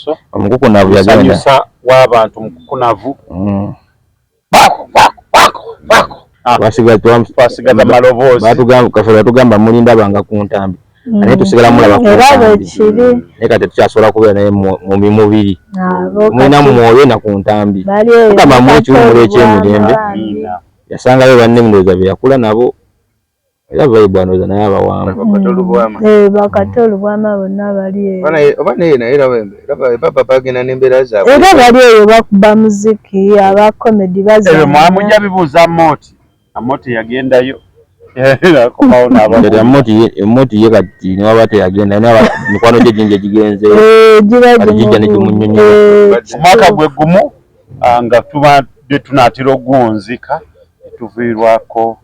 maaso omukukunavu yagenda w'abantu mukukunavu twasigaza maloboozi batugamba mulinda banga ku ntambi naye tusigala mulaba ku ntambi naye kati tukyasobola kubeera naye mu mibiri mulina mwoyo na ku ntambi mukama mu ekiwumula ekyemirembe yasangayo banne ndowooza be yakula nabo era vibe anoza naye abawamba bakatolu bwama bonna bali eyo oba naye naye baba bagenda n'embeera zaabwe era bali eyo bakuba muziki aba comedy bazanya mwamujja bibuuza Amoti yagendayo emoti ye kati niwaba teyagenda mikwano gye gingi gigenze gijja nekimunyonyola omwaka gwe gumu nga tubadde tunaatera okugunzika tuviirwako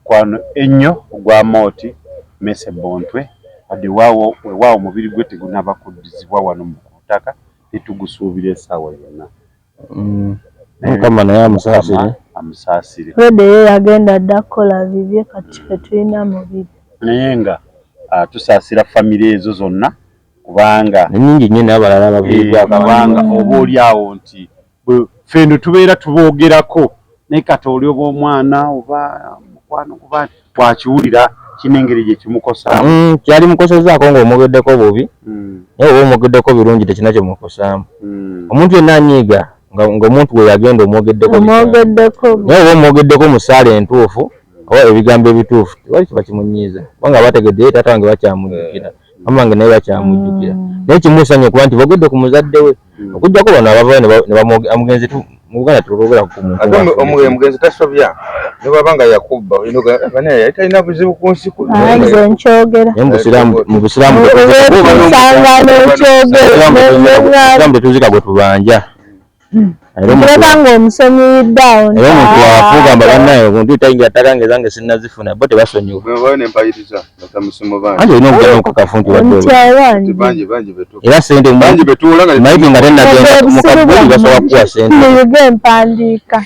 kwano ennyo ogwa Moti Mese Bontwe wadde weewaawo omubiri gwe tegunaba kuddizibwa wano mu ttaka netugusuubira essaawa yonna mukama naye amusaasire Rode ye yagenda dda kukola bibye kati tetulina mubiri naye nga tusaasira famire ezo zonna kubanga nnyingi nnyo n'abalala kubanga oba oli awo nti ffe tubeera tuboogerako naye kati oli oba omwana oba mukwano kuba twakiwulira kinengeri gye kimukosaamu kyali mukosezaako ng'omwogeddeko bubi naye oba omwogeddeko birungi tekina kye mukosaamu omuntu yenna anyiiga ng'omuntu we yagenda omwogeddeko naye oba omwogeddeko mu ssaala entuufu oba ebigambo ebituufu tewali kiba kimunyiiza kubanga bategedde taata wange bakyamujjukira mama wange naye bakyamujjukira naye kimusanye kuba nti bogedde ku muzadde we okujjako bano abavayo ne bamugenzi mu Buganda tulogera ku muntu omugenzi tasobya ne baba nga yakubba naye talina buzibu ku nsi nze nkyogera mu busiraamu tetuzika gwe tubanja Kulekanga omusonyiidde awo era omuntu afuugamba bannaye omuntu tayingira ttaka ngezange sinnazifuna bo tebasonyiwa anti olina okugenda mukakafu nti era sente maiki nga tennagenda mukabuli basobola kukuwa sente muyiga empandiika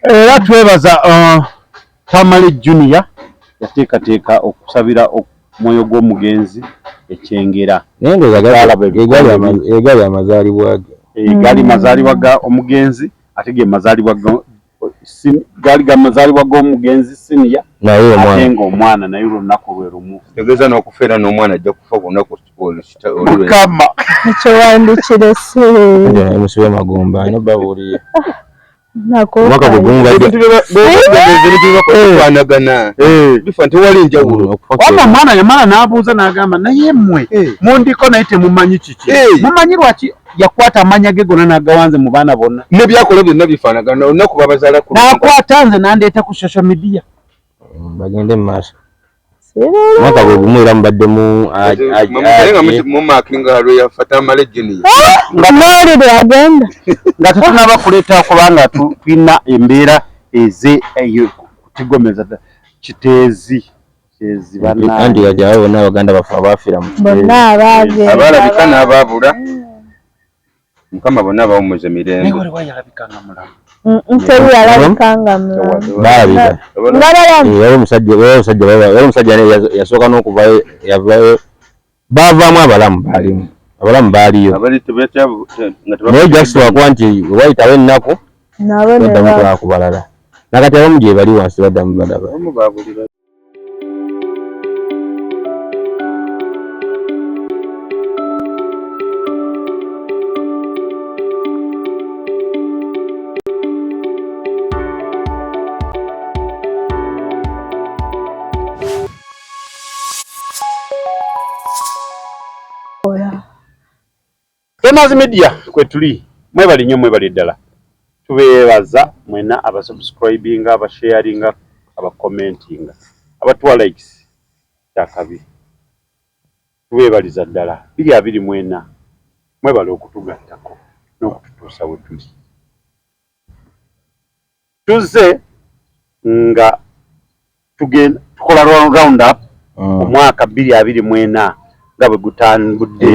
era twebaza Tamale Junior yateekateeka okusabira omwoyo gw'omugenzi ekyengera naye ngeegali amazaalibwa ge gali mazaalibwa ga omugenzi ate ge mazaalibwa gali ga mazaalibwa g'omugenzi siniya ate ng'omwana naye olunaku lwe lumu tegeeza n'okufeera n'omwana ajja kufa ku lunaku mukama ekyowandikire musibe magomba ino babuulire mwaka gugungutwanagana bifa tewali njawulo waba omwana yamala n'abuuza n'agamba naye mmwe mundiko naye temumanyi kiki mumanyi lwaki yakwata amanya ge gonna n'agawanze mu baana bonna n'ebyakola byonna bifaanagana olunaku babazaala ku n'akwata nze n'andeeta ku social media bagende mu maaso mwaka gwe gumu era mubaddemu mumakinga lwe yafa Tamale Junior nga mwali lwagenda nga tetunaba kuleeta kubanga tulina embeera kutigomeza kiteezi anti yajawo bonna abaganda bafe abafiira mu bonna abalabika n'abaabula mukama bonna bawumuza mirembe nteri yalabikanga balabika yali omusajja yasooka n'okuvayo yavayo baavaamu abalamu baaliyo naye jakisi wakuba nti wayitawo ennaku baddamu kulaba ku balala nakati abamu gye bali wansi baddamu badaba Tenazi Media kwe tuli mwebali nnyo mwebali ddala tubeebaza mwena abasubscribinga abasharinga abakomentinga abatuwa likes kyakabi tubeebaliza ddala 2 mwena mwebali okutugattako n'okututuusa we tuli tuzze nga tukola round up omwaka 2024 nga bwe gutambudde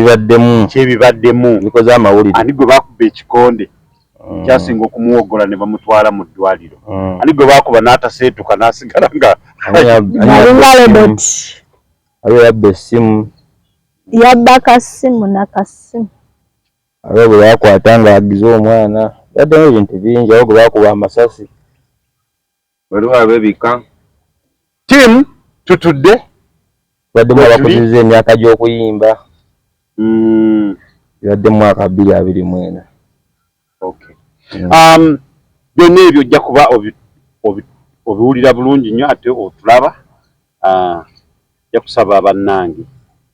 ebibaddemu bikoze amawulire ani gwe bakuba ekikonde kyasinga okumuwogola ne bamutwala mu ddwaliro ani gwe bakuba n'ataseetuka n'asigala nga aliwo yabba essimu yabba kasimu nakasimu abo bakwata nga agize omwana yadde ebintu bingi abo bakuba amasasi waliwo abebika timu tutudde badde abakuziza emyaka gy'okuyimba yadde mu mwaka 2024 okay byonna ebyo ojja kuba obiwulira bulungi nnyo ate otulaba ojja kusaba bannange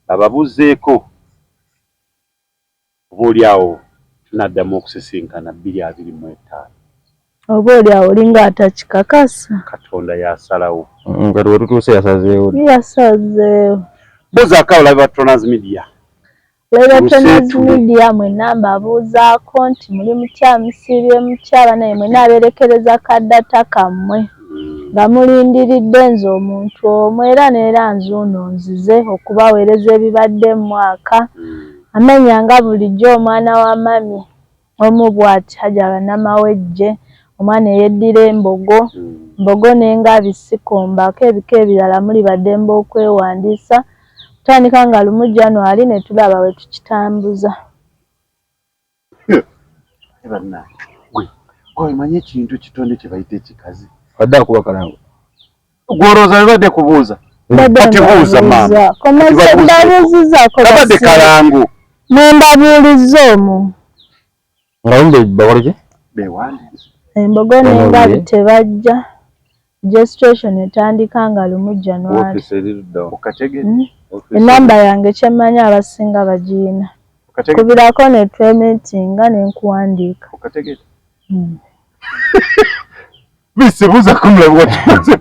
ababuzeeko obaoliawo tunaddamu okusisinkana 2025 obaoliawo olinga atakikakasa Katonda yasalawo kati wetutuuse yasazeewo buuzaako abalabe ba Tronaz Media Tronaz Media mwenna mbabuuzaako nti muli mutya musiibye mutya banaye mwenna abeerekereza kaddata kammwe nga mulindiridde nze omuntu omwe era nzuuno nzize okubaweereza ebibadde mu mwaka amenya nga bulijjo omwana wa mami omu bw'ati Hajara Namawejje omwana eyeddira embogo n'engabi sikombako ebika ebirala muli baddembe okwewandiisa tutandika nga lumu January ne tulaba we tukitambuza. Omanyi ekintu kitonde kye bayita ekikazi badde akuba kalango gwolowooza bibadde kubuuza kati buuza maama kabadde kalango nembabuuliza omwo nga lumbe bakole ki bewandiisa embogo n'engabi tebajja registration etandika nga lumu January enamba yange kyemmanyi abasinga bagiina kubirako ne twemetinga nenkuwandiika bisibuuza kumulabe watumaze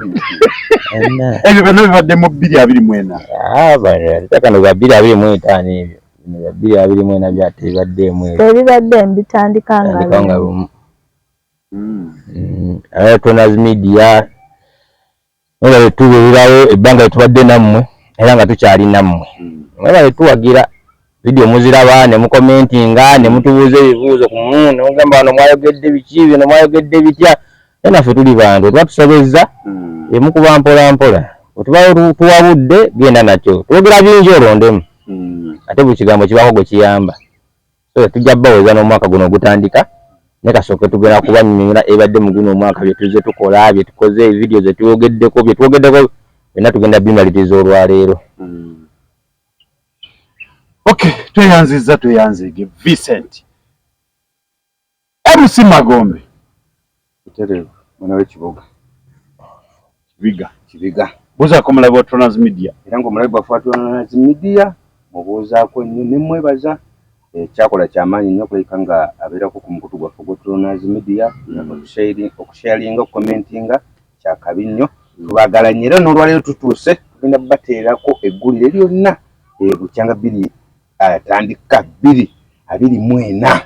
ebyo byonna bibadde mu 2024 tekano bya 2025 ebyo bya 2024 byatebaddeemu ebibadde mbitandika nga lumu Tronaz Media nga tubeerawo ebbanga litubadde nammwe era nga tukyali nammwe nga letuwagira video muziraba ne mukomentinga ne mutubuuza ebibuuzo ku muntu ne mugamba wano mwayogedde biki bino mwayogedde bitya era naffe tuli bantu twatusobezza emukuba mpola otubawo tuwabudde genda nakyo twogera bingi olondemu ate buli kigambo kibaako gwe kiyamba so tujja baweza n'omwaka guno ogutandika ne kasooke tugenda kubanyumira ebadde mu guno omwaka bye tuze tukola bye tukoze ebidiyo ze twogeddeko byonna tugenda bimaliriza olwaleero. Okay, tweyanzige Vincent MC Magombe Uterevu mwana w'ekibuga kibiga buuzaako omulabe wa Tronaz Media era ng'omulabe bwaffe wa Tronaz Media mubuuzaako nnyo ne mwebaza ekyakola kyamaanyi nnyo okulabika nga abeerako ku mukutu gwaffe gwa Tronaz Media okusharinga okukomentinga kyakabi nnyo tubaagala nnyo era n'olwaleero tutuuse tugenda bateerako eggulire lyonna bukyanga 2 atandika 2024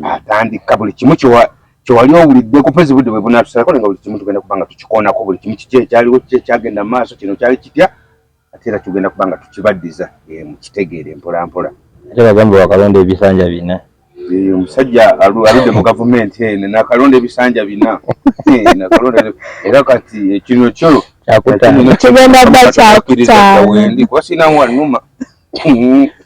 atandika buli kimu kyewali owulidde ku pezi budde bwe bunatusalako nga buli kimu tugenda kubanga tukikoonako buli kimu kiki ekyaliwo kiki ekyagenda mu maaso kino kyali kitya ate era tugenda kubanga tukibaddiza mukitegeere mpolampola ate bagamba wakalonda ebisanja 4 omusajja aludde mu gavumenti ene nakalonda ebisanja 4 nakalonda era kati kino kyo kigenda dda kyakutaano kuba sinamu wannuma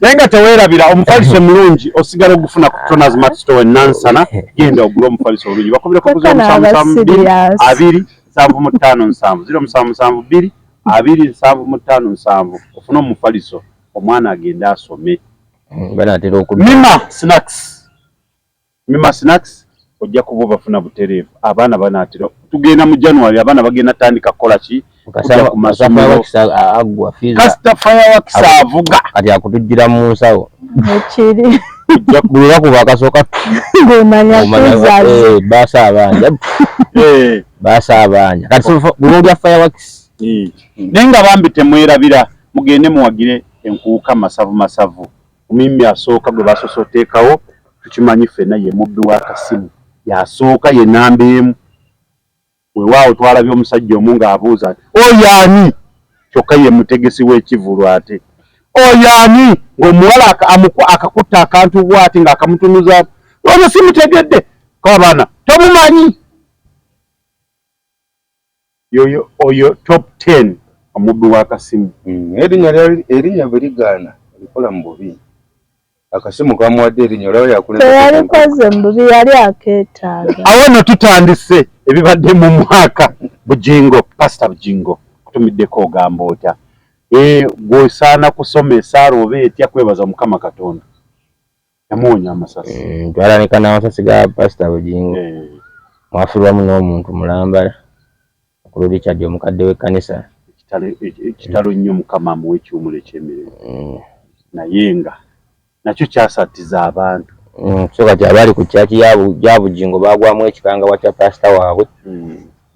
naye nga teweerabira omufaliso omulungi osigala ogufuna ku Tronaz Mart Store Nansana genda ogula omufaliso olungi bakubireko ku 0772 ofuna omufaliso omwana agenda asome. Mima Snacks ojja kuba bafuna butereevu abaana banaatera tugenda mu January abaana bagenda tandika kukola ki kasaba ku masomero agwa Kasita Fireworks avuga kati akutujjira mu nsawo ekiri buli bakuba akasooka ng'omanya baasa abanja kati bulolya Fireworks naye nga bambi temwerabira mugende muwagire enkuuka masavu omumimi asooka gwe basoose oteekawo tukimanyi ffenna ye mubbi w'akasimu yasooka ye namba emu weewaawo twalabye omusajja omu ng'abuuza ati oyaani kyokka ye mutegesi w'ekivulu ate oyaani ng'omuwala akakutta akantu bw'ati ng'akamutunuza ono simutegedde kabaana tomumanyi oyo top 10 omubbi w'akasimu erinnya bwe ligaana olikola mu bubi akasimu kamuwadde erinnya olaba yakulembera teyalikoze mbubi yali akeetaaga awo no tutandise ebibadde mu mwaka Bujingo Pastor Bujingo kutumiddeko ogamba otya gwosaana kusomesa oba etya kwebaza Mukama Katonda yamuwonya amasasi twalanika n'amasasi ga Pastor Bujingo mwafirwamu n'omuntu mulambala okulu Richard omukadde w'ekkanisa ekitalo nnyo Mukama amuwa ekiwumulo eky'emirembe naye nga nakyo kyasattiza abantu so kati abali ku kyaki ya Bujingo bagwamu ekikanga watya pastor waabwe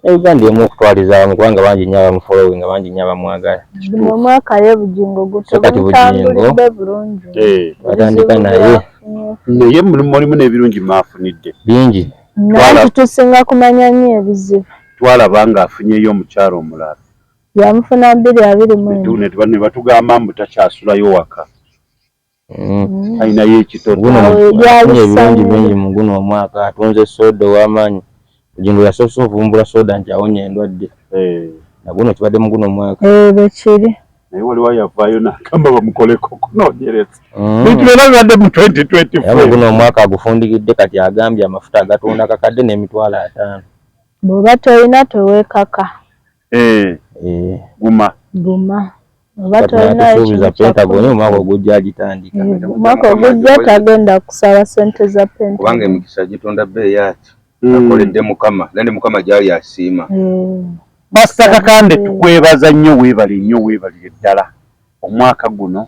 Uganda emu okutwaliza abamu kubanga bangi nnyo abamufollowing bangi nnyo abamwagala mu mwaka ye Bujingo gutambulidde bulungi batandika naye mulimu n'ebirungi mwafunidde bingi naye tusinga kumanya nnyo ebizibu twalaba nga afunyeyo omukyalo omulala yamufuna 224 ne batugamba mbu takyasulayo waka ayinayo ekitono ebirungi bingi mu guno omwaka atunze soda ow'amaanyi Bujingo yasoose ovumbula soda nti awonye endwadde naguno kibadde mu guno omwaka bekiri naye waliwo yavaayo n'agamba bamukoleko kunoonyereza bintu byonna bibadde mu 2024 mu guno omwaka agufundikidde kati agambye amafuta agatunda kakadde n'emitwalo 5 bw'oba toyina toweekaka guma oba toyina tusuubiza Pentagon omwaka ogujja agitandika omwaka ogujja tagenda kusaba ssente za Pentagon kubanga emikisa gitonda bbeeyi ati akoledde Mukama nandi Mukama gyali asiima Pastor Kakande tukwebaza nnyo weebalire ddala omwaka guno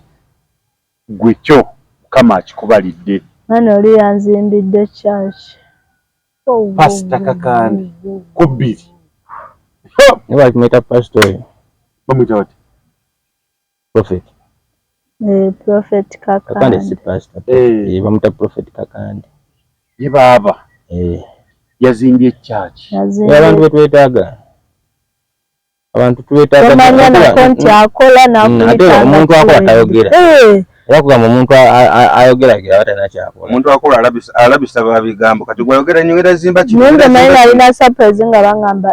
gwekyo Mukama akikubalidde nani oli yanzimbidde church Pastor Kakande kubiri niba akimeta pastor bamwita bati prophet Prophet Kakande si pastor bamuta Prophet Kakande ye baba yazimbye church abantu betwetaaga abantu twetaaga tomanya nako nti akola nakuyita omuntu akola tayogera era kugamba omuntu ayogeragira abatalina kyakola omuntu akola alabisa babigambo kati gwayogera nnyo era zimba nange naye nalina surprise nga bangamba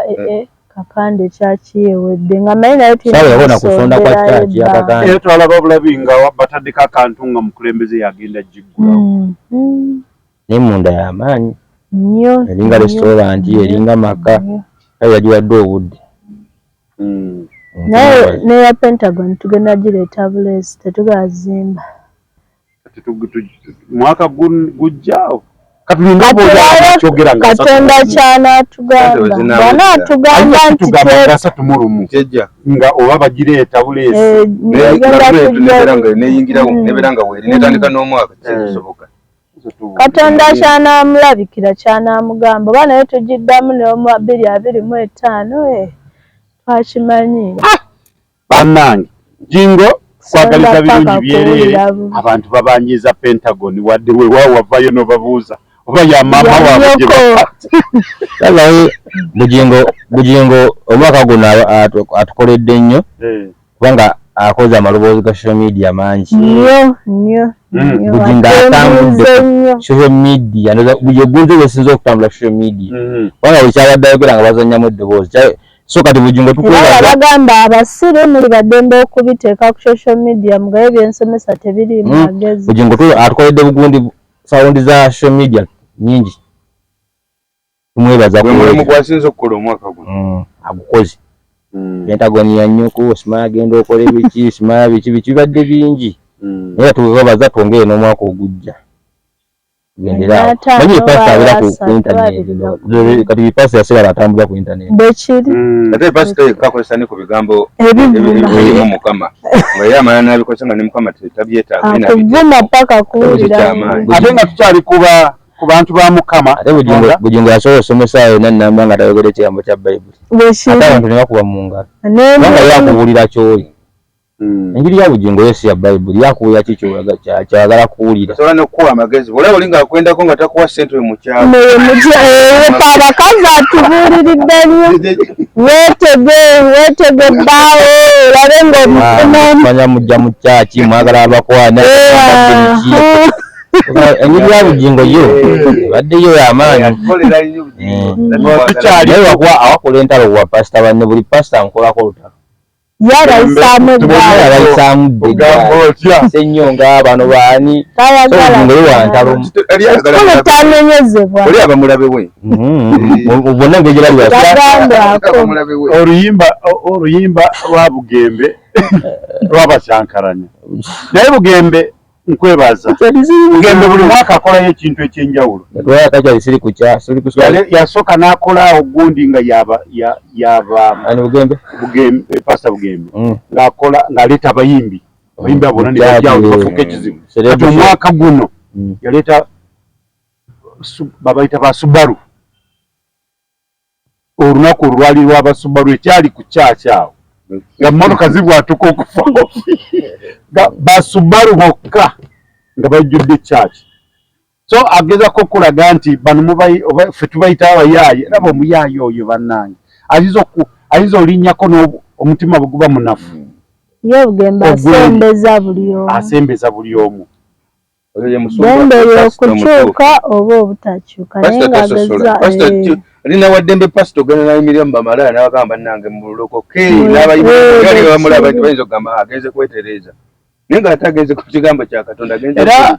Kakande kyaki yewedde nga naye naye tuyabona kusonda kwa kyaki ya Kakande era twalaba obulabi nga bataddeko akantu nga mukulembeze yagenda giggulawo n'emunda y'amaanyi nnyo eringa restaurant eringa maka ayo yagiwadde obudde naye neya Pentagon tugenda gireeta bulesi tetugazimba mwaka gujjaawo Katonda kyanaatugamba bw'anaatugamba nti nga oba bagireeta bulesi nebeera nga weeri netandika n'omwaka kisoboka Katonda kyanaamulabikira kyanaamugamba oba naye tugiddamu n'omu 2025 twakimanyira bannange Jingo kwagaliza birungi byerere abantu babanyiza Pentagon wadde weewaawo wavayo n'obabuuza oba ya maama waabwe Bujingo omwaka guno atukoledde nnyo kubanga akoze amaloboozi ga social media mangi nnyo Bujingo atambudde social media buli gunze wesinza okutambula social media kubanga buli kyabadde ayogera nga bazannyamu eddoboozi so kati Bujingo bagamba abasiru muli baddembe okubiteeka ku social media mugabe byensomesa tebiri magezi Bujingo atukoledde bugundi saundi za social media nyingi tumwebaza mulimu gwasinza okukola omwaka guno agukoze Pentagon ya nnyuku Osimaya agenda okola ebiki Osimaya biki bibadde bingi naye tuwebaza twongere n'omwaka ogujja gendera manyi pasta abera ku internet kati bipasa yasigala atambula ku internet bekiri ate pasta kakozesa ne ku bigambo ebirimu Mukama nga ye amala n'abikosa nga ne Mukama tabyetaaga akuvuma paka kuwulira ate nga tukyali ku bantu ba Mukama ate Bujingo yasobola osomesa yonna nnamba nga tayogera ekigambo kya Bayibuli ate abantu ne bakuba mu ngalo kubanga yakubuulira kyoli enjiri ya Bujingo yesi ya Bayibuli yakubuulira ki kyayagala kuwulira osobola n'okukuwa amagezi olaba oli ng'akwendako nga takuwa ssente mu kyalo abakazi atubuuliridde nnyo weetege bbaawo olabe ng'omufuna mujja mu kyaki mwagala abakwana enjiri ya Bujingo yo baddeyo y'amaanyi naye wakuwa awakola entalo wa pasita banne buli pasita nkolako olutalo Yarayisamu eggwanga Ssenyonga bano baani oli abamulabe we bonna ng'egirali oluyimba lwa Bugembe lwabakyankaranya naye Bugembe nkwebaza Bugembe buli mwaka akolayo ekintu ekyenjawulo yasooka n'akola ogundi nga Bugembe Pastor Bugembe ng'aleeta abayimbi abona ne bajjawo bafuuka ekizibu kati omwaka guno yaleeta babayita ba Subaru olunaku olwali lw'abasubaru ekyali ku kyaki awo nga mmotoka zibwatuka okufa ba Subaru bokka nga bajjudde kyaki so agezako okulaga nti bano ffe tubayita abayaaye raba omuyaaye oyo bannange ayinza olinnyako omutima bwe guba munafu ye Bugembe asembeza buli omu Bembere okukyuka oba obutakyuka naye ng'ageza alina waddembe pastor gana nayimirira mu bamalaya n'abagamba nange mu buloko n'abayimiri bamulaba nti bayinza okugamba agenze kwetereeza naye nga ate agenze ku kigambo kya Katonda agenze era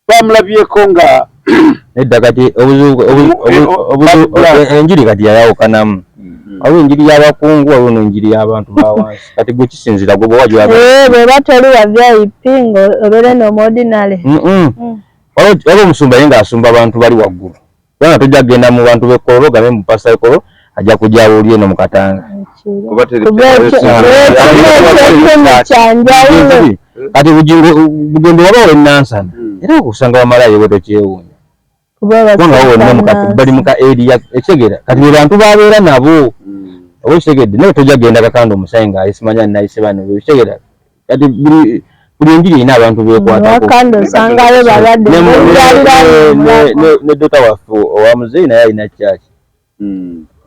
bamulabyeko nga nedda kati enjiri kati yayawukanamu awo enjiri y'abakungu awo n'enjiri y'abantu bawansi kati gwe kisinzira gwe bwewajwa bweba toli wa VIP ng'obeere n'omordinary waba omusumba ye ng'asumba abantu bali waggulu kubanga tojja kugenda mu bantu b'ekkololo game mu pasa ekkololo ajja kujja abuli eno mu Katanga kati Bugembe waba wennansana era okusanga bamalayo bwe tokyewuunya kubanga wonna bali mu ka area ekigera kati be bantu babeera nabo oba ekigedde naye tojja kugenda kakanda omusayi ng'ayisimanya nayise bano ekigera kati buli enjiri erina abantu beekwatako ne dota waffe owa muzeeyi naye alina kyaki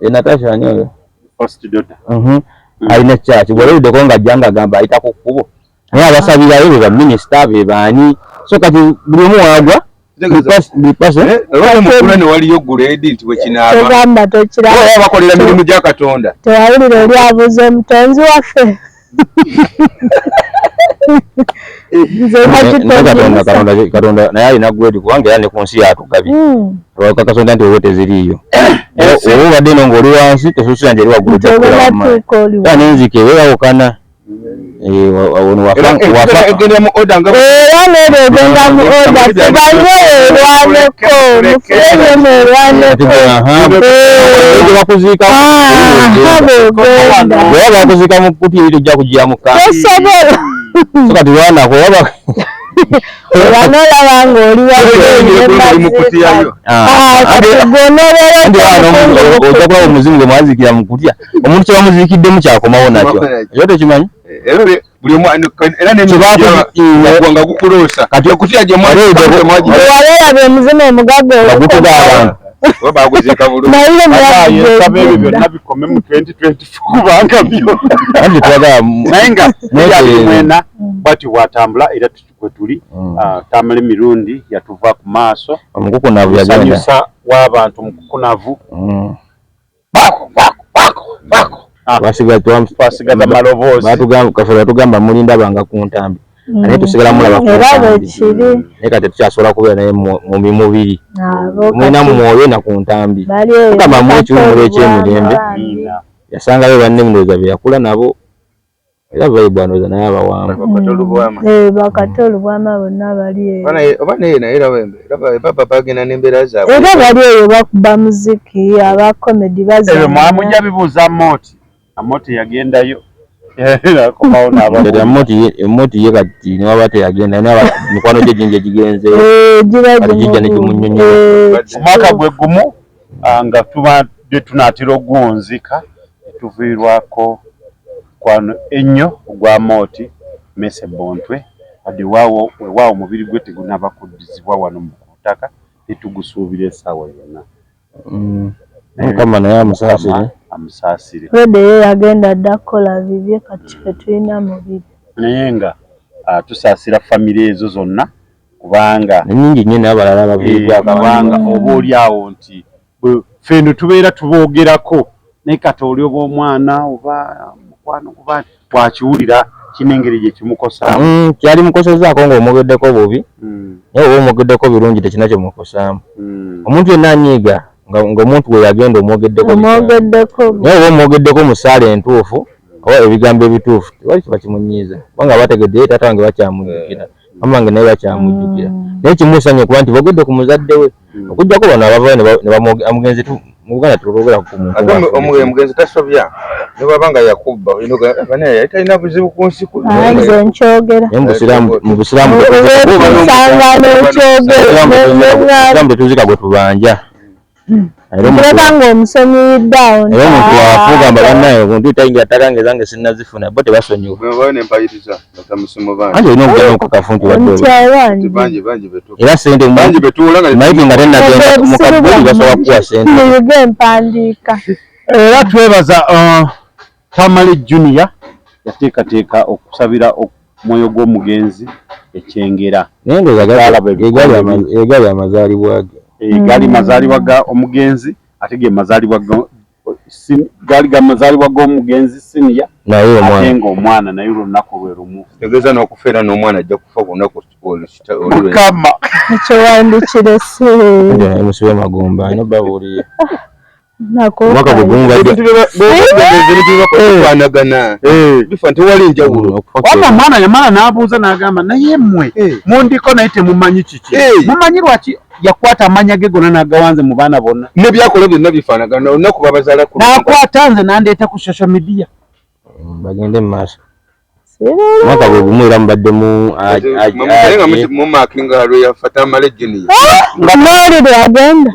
Natasha ani oyo alina kyaki bw'olawuddeko ng'ajja ng'agamba ayita ku kkubo naye abasabirayo be baminisita be baani so kati buli omu waagwa mukula ne waliyo grade nti bwekinaaba bakolera mirimu gya Katonda tewawulira oli abuuza omutonzi waffe Katonda naye alina grade kubanga era ne ku nsi yatugabye Katonda nti oba teziriiyo oba obadde eno ng'oli wansi tesuusira nti eri waggulu era n'enzike weewawukana egenda mu oda nga era n'egenda mu oda tubanye erwaneko mufulenge bweba bakuziika mu kkuti eri tojja kugira mu kambi tosobola so kati lwanako waba olaba ng'oli ojja kulaba omuzimu gwe mwazikira mu kutya omuntu kye bamuziikiddemu kyakomawo nakyo ekyo tekimanyi buli omu era n'emigwanga gukuloosa kati okutya gye waleeraba emizimu omugaga bagutuga abantu baguziika bulungi yesaba ebyo byonna bikome mu 2024 kubanga byo andi twagala naye nga mwena bwati watambula era kwe tuli tamala emirundi yatuva ku maaso omukukunavu yagenda w'abantu mukukunavu twasigaza maloboozi batugamba mulinda banga ku ntambi naye tusigala mulaba naye kati tukyasobola kubeera naye mu mibiri mulina mu mwoyo na ku ntambi mukama mu ekiwumula ekyemirembe yasangayo banne emindooza bye yakula nabo era baibwanoza naye abawanvu bakate olubwama bonna bali oba naye naye papa bagenda n'embeera zaabwe era bali eyo bakuba muziki abakomedi ebyo mwamujja bibuuza Amoti yagendayo emoti ye kati newaba teyagenda mikwano gye gingi egigenze kati gijja negimunyonyola omwaka gwe gumu nga tubadde tunaatera oguwunzika tuviirwako kwano ennyo ogwa Moti Mese Bontwe wadde weewaawo omubiri gwe tegunaba kuddizibwa wano mu ttaka netugusuubira essaawa yonna mukama naye amusaasire wede ye yagenda dda kukola bibye kati ffe tulina mubiri naye nga tusaasira famire ezo zonna kubanga nyingi nnyo naye abalala babanga oba oli awo nti ffe tubeera tuboogerako naye kati oli oba omwana oba mukwano kubani bwakiwulira kinengeri gye kimukosa kyali mukosezaako ng'omugeddeko bubi naye oba omugeddeko birungi tekina kye mukosaamu omuntu yenna anyiiga ng'omuntu we yagenda omwogeddeko naye oba omwogeddeko mu ssaala entuufu oba ebigambo ebituufu tewali kiba kimunyiiza kubanga bategedde taata wange bakyamujjukira mama wange naye bakyamujjukira naye kimusanye kuba nti bogedde ku muzadde we okujjako bano abavayo ne bamugenzi mu Buganda tulogera ku muntu omugenzi tasobya ne babanga yakubba bane yali talina buzibu ku nsi ku nze nkyogera mu busiraamu tetuzika gwe tubanja era ng'omusonyiyiddde awo era omuntu wafugamba bannaye omuntu tayingira ttaka ezange sinnazifuna bo tebasonyiwa anti olina okugenda okakafu nti era sente mayiti nga tennagenda mukabuli basobola kukuwa sente muyiga empandiika era twebaza Tamale Junior yateekateeka okusabira omwoyo gw'omugenzi ekyengera naye ngeegali amazaalibwa ge gali mazaalibwa ga omugenzi ate ge mazaalibwa gali ga mazaalibwa g'omugenzi siniya naye ate ng'omwana naye olunaku lwe lumu tegeeza n'okufeera n'omwana ajja kufa ku lunaku mukama ekyowandikire musibe magumba ino babuuliye mwaka gwegumu bifa tewali njawulo waba omwana yamala n'abuuza n'agamba naye mmwe mundiko naye temumanyi kiki mumanyi lwaki yakwata amanya ge gonna n'agawanze mu baana bonna n'ebyakola byonna bifaanagana olunaku babazaala ku n'akwata nze n'andeeta ku social media bagende mu maaso mwaka gwe gumu era mubaddemu mumakinga lwe yafa Tamale Junior nga mawulire agenda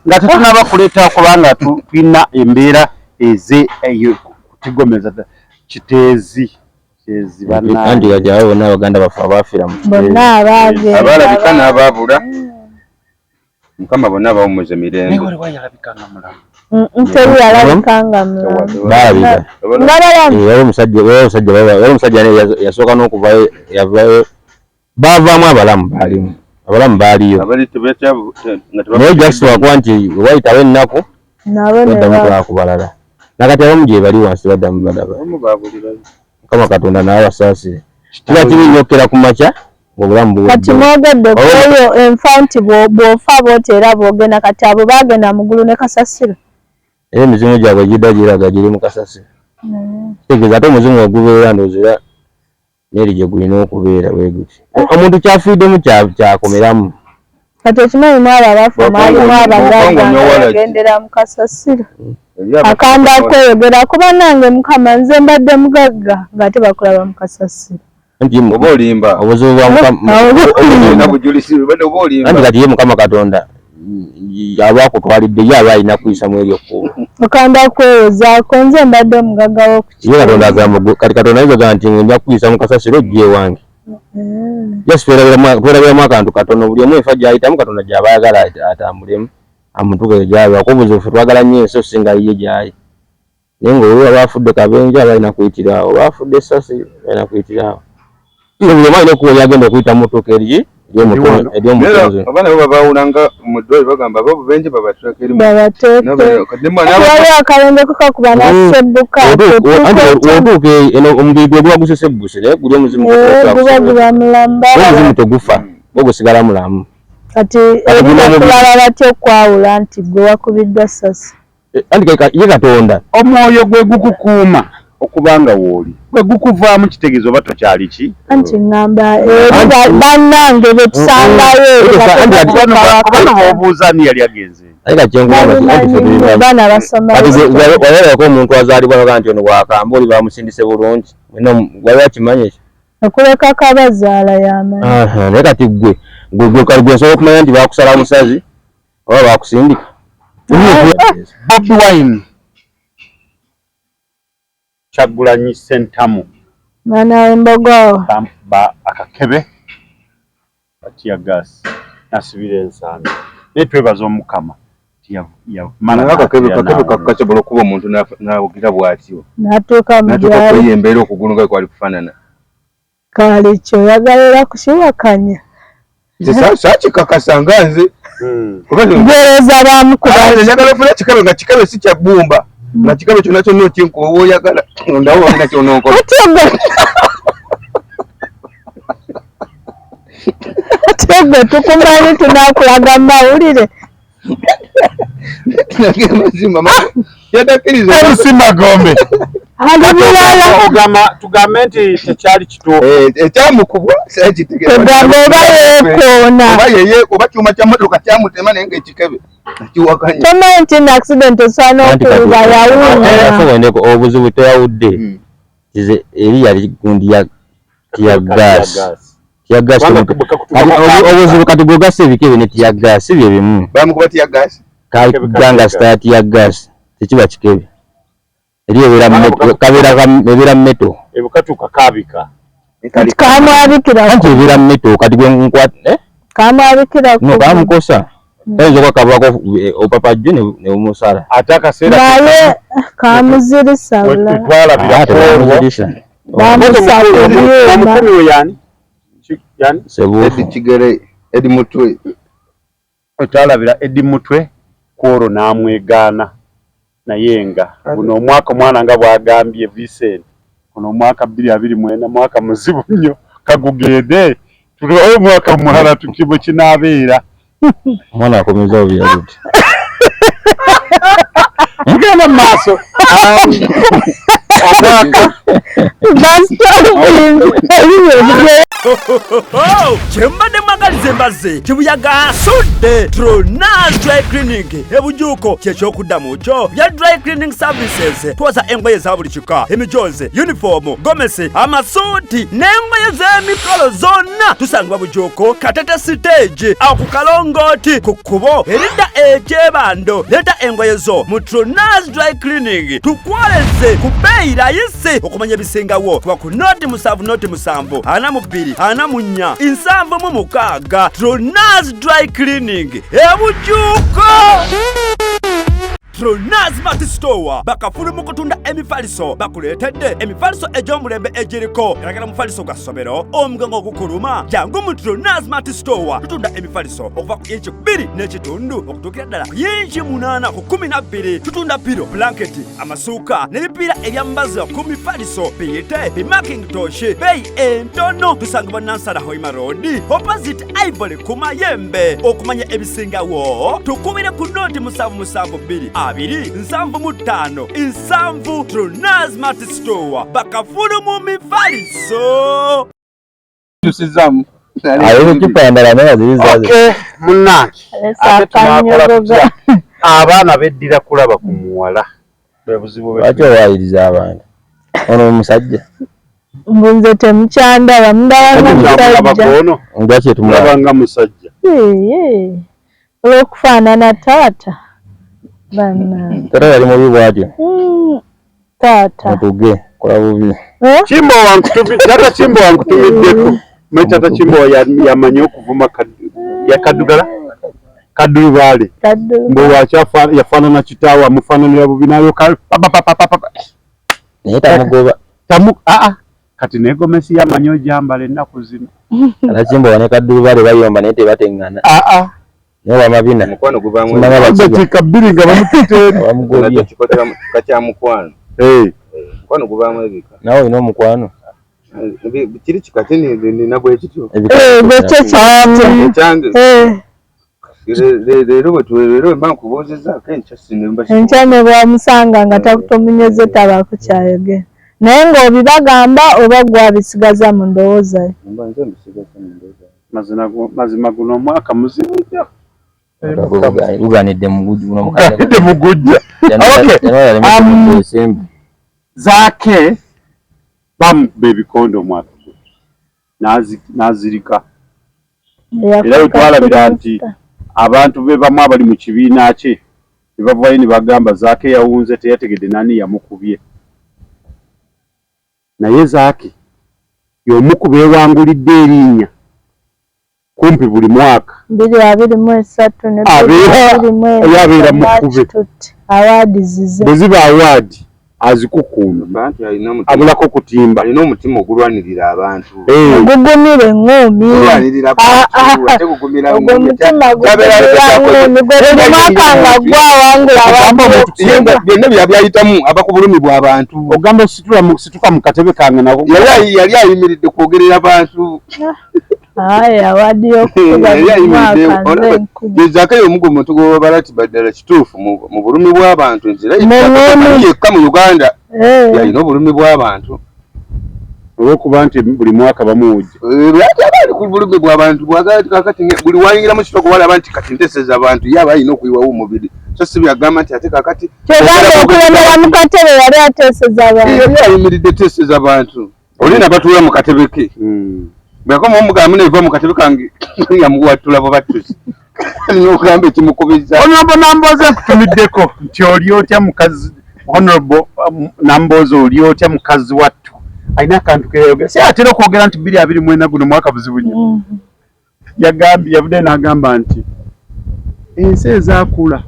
nga tetunaba kuleeta kubanga tulina embeera kutigomeza kiteezi anti yajawo bonna abaganda bafe abafiira mu bonna abalabika n'abaabula mukama bonna bawumuza emirembe teri yalabikanga balabika yali omusajja yasooka n'okuvayo yavayo baavaamu abalamu baaliyo naye jakisi wakuba nti wayitawo ennaku baddamu twakubalala nakati abamu gye bali wansi baddamu balaba mukama katonda n'abasaasire kiba kibinyokera ku makya kati mwogedde kweyo enfa nti bw'ofa booti era boogenda kati abo baagenda mugulu ne kasasiro era emizimu gyabwe gidda giraga giri mu kasasiro kitegeeza ate omuzimu ogubeera ndowooza neri gye gulina okubeera bwe guti omuntu kyafiiddemu kyakomeramu kati ekimanyi mwabo abafu maalimu abaganda bagendera mu kasasiro akanda kweyogera kuba nange mukama nze mbadde mugagga ng'ate bakulaba mu kasasiro oba olimba obuzibu bwa kati ye mukama katonda abakutwalidde ye aba alina kuyisa eri ekkubo okanda kwewozaako nze mbadde omugagga w'okuki ye katonda agamba kati katonda ayinza nti nja kuyisa mu kasasiro ojje ewange just twerabiramu akantu katono buli omu enfa gyayitamu katonda gyaba ayagala atambulemu amutuke gyali wakubuzibu fe twagala nnyo ensi osinga ye gyali naye ngaolwo abafudde kabenje aba alina kuyitirawo bafudde esasi alina kuyitirawo buli omu alina okuwonya agenda okuyita mu ttuuka ery'omutonzi abaana bo babawulanga mu ddwaliro bagamba abo bubenje babateeka eri waliwo akalembe kukakuba nasebbuka otuuka eno omubiri gwe guba gusesebbuse naye guli omuzimu guba guba mulamu omuzimu tegufa gusigala mulamu kati ebinakulala batya okwawula nti gwe wakubiddwa sasi anti ye katonda omwoyo gwe gukukuuma okubanga wooli gwe gukuvaamu kitegeeza oba tokyali ki anti ŋŋamba bannange be tusangayo kubanga b'obuuza ani yali agenze baana basomawawerako omuntu azaalibwa baga nti ono wakamba oli bamusindise bulungi wali akimanyi ekyo okuleka kabazaala yamanyi naye kati gwe nsobola okumanya nti bakusala musazi oba bakusindika Bobi Wine Kyagulanyi Ssentamu mwana w'embogo akakebe atiyagasi nasibira ensambi naye twebaza omukama akakebe kakkasobola okuba omuntu n'awugira bw'atyo n'atuuka mu byalo embeera okugulu nga kwali kufaanana kale kyoyagala era kukiwakanya saakikakasa nga nze mpeereza baamukuba njagala ofuna kikabe nga kikabe si kya bbumba na kikabe kyonna kyonna okinkuba oba oyagala ndawo wamina kyononkola tegwe tukumanyi tunakulaga mawulire nage mazima yadakiriza simagombe tugambe nti tekyali kituufu ekyamukubwa tegamba oba yeekoona oba kyuma kya motoka kyamutema naye ngaekikebe nakiwakanya tomanyi nti na accident osaana okuliba yawuunako obuzibu teyawudde eri yali gundi ya gaasi obuzibu kati bwogasa ebikebe ne tiya gaasi bye bimu bamukuba tiya gaasi kaganga sitaati ya gaasi tekiba kikebe eri ebeera mmeto ebukatuuka kabika kamwabikira anti ebeera mmeto kati gwenkwata kamwabikira kamukosa tayinza okwakabwako opapajjo ne bumusala ate akaseera naye kamuzirisa twalabirako omukumi we yani sebuufu kigere edi mutwe twalabira edi mutwe kwolwo n'amwegaana naye nga guno omwaka omwana nga bwagambye Vincent guno omwaka 2029 mwaka muzibu nnyo kagugende tuliwo omwaka mulala tukibwe kinaabeera omwana akomeza obyaludi mugenda mu maaso omwaka kyembadde mwagaliza embaze kibuyaga asudde Tronas Dry Cleaning ebujuuko kyekyokuddamu kyo bya dry cleaning services twoza engoye za buli kika emijoze uniform gomesi amasuuti n'engoye z'emikolo zonna tusangibwa bujuuko Katete stage awo ku Kalongooti ku kkubo eridda ekyebando leeta engoye zo mu Tronas Dry Cleaning tukwoleze ku bbeeyi rayisi okumanya ebisingawo kuba ku noti 7 42 44 76 Tronas Dry Cleaning ebujuuko Tronas Mart Store bakafulu mu kutunda emifaliso bakuleetedde emifaliso egy'omulembe egiriko galagala mufaliso gwa ssomero omugango ogukuluma jangu mu Tronas Mart Store tutunda emifaliso okuva ku inchi 2 n'ekitundu okutuukira ddala ku inchi 8 ku 12 tutunda piro blanketi amasuuka n'ebipiira ebyambaza ku mifaliso biyite bimakintosh beeyi entono tusangibwa Nansana Hoima Road opposite Ivory ku Mayembe okumanya ebisingawo tukubire ku noti 772 275 Tronas Mart Store bakafulu mu mifaliso tusizamu ayo kipandala naye zirizaze munnange ate tunakola tutya abaana beddira kulaba ku muwala bebuzibu lwaki owayiriza abantu ono omusajja mbunze temukyandaba mundabanga musajja lwaki tumulabanga musajja olw'okufaanana taata tata yali mubi bwatyo taata atuge kola bubi Kimbo tata Kimbo wankutumiddeko tata Kimbo yamanyi okuvuma Kadulubale mbo yafaanana kitaawe amufaananira bubi nayo naye tamugoba kati ne Gomesi yamanyi ojambala ennaku zino tata Kimbo wane Kadulubale bayomba naye tebateŋŋana naye wamabina mukwano gubamu dakiika 2 nga bamututera bamugobye kya mukwano mukwano gubamu ebika nawe olina omukwano kiri kikati nina bwe kityo ekyange leero mba nkubuuzizaako enkya ne bwamusanga nga takutomunyeze tabaako kyayogera naye ng'obibagamba oba gwabisigaza mu ndowooza mazima guno omwaka muzibu nnyo uganidde mugujja Zaake bamukuba ebikondo omwaka n'azirika era wetwalabira nti abantu be bamu abali mu kibiina kye ne bavayo ne bagamba Zaake yawunze teyategedde nani yamukubye naye Zaake y'omu ku beewangulidde erinnya kumpi buli mwaka 2023 yabeera mukube awaadi zize bwe ziba awaadi azikukuuma abulako kutimba alina omutima ogulwanirira abantu gugumire ng'omi omutima gugumira byonna byabyayitamu aba ku bulumi bw'abantu ogamba situka mu katebe kange nako yali ayimiridde kwogerera abantu gezaakayo omugomo tugoba balati baddala kituufu mu bulumi bw'abantu enzira yekka mu Uganda yalina obulumi bw'abantu olwokuba nti buli mwaka bamuwujja ate abaali ku bulumi bw'abantu kakati buli wayingira mu kitoko walaba nti kati nteeseza abantu ye aba alina okuyiwawo omubiri so si byagamba nti ate kakati kyogamba okulemera mu katebe yali ateeseza abantu yali ayimiridde teeseza abantu olina batuula mu katebe ke bwekoma omugamba neva mu katebe kange yamuwatula bwe batuzi alina okugamba ekimukubizza honorable Nambooze nkutumiddeko nti oli otya mukazi honorable Nambooze oli otya mukazi wattu alina akantu keyogera si atera okwogera nti 2024 guno mwaka buzibu nnyo yagambye yavudde n'agamba nti ensi ezaakula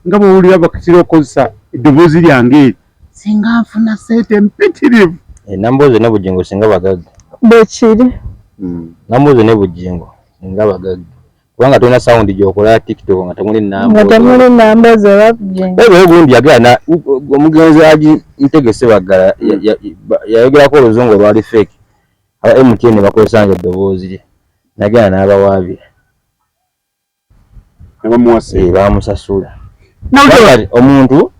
nga bw'owulira bakitira okozesa eddoboozi lyange eri singa nfuna sente mpitirivu Nambooze ne Bugingo singa bagagga bekiri Nambooze ne Bugingo singa bagagga kubanga tolina sawundi gy'okola TikTok nga temuli Nambooze oba Bugingo ebyo gundi yagana omugenzi agi Ntegese Baggala yayogerako oluzungu olwali fake aba MTN bakozesa nga eddoboozi lye nagenda n'abawaabira bamusasula omuntu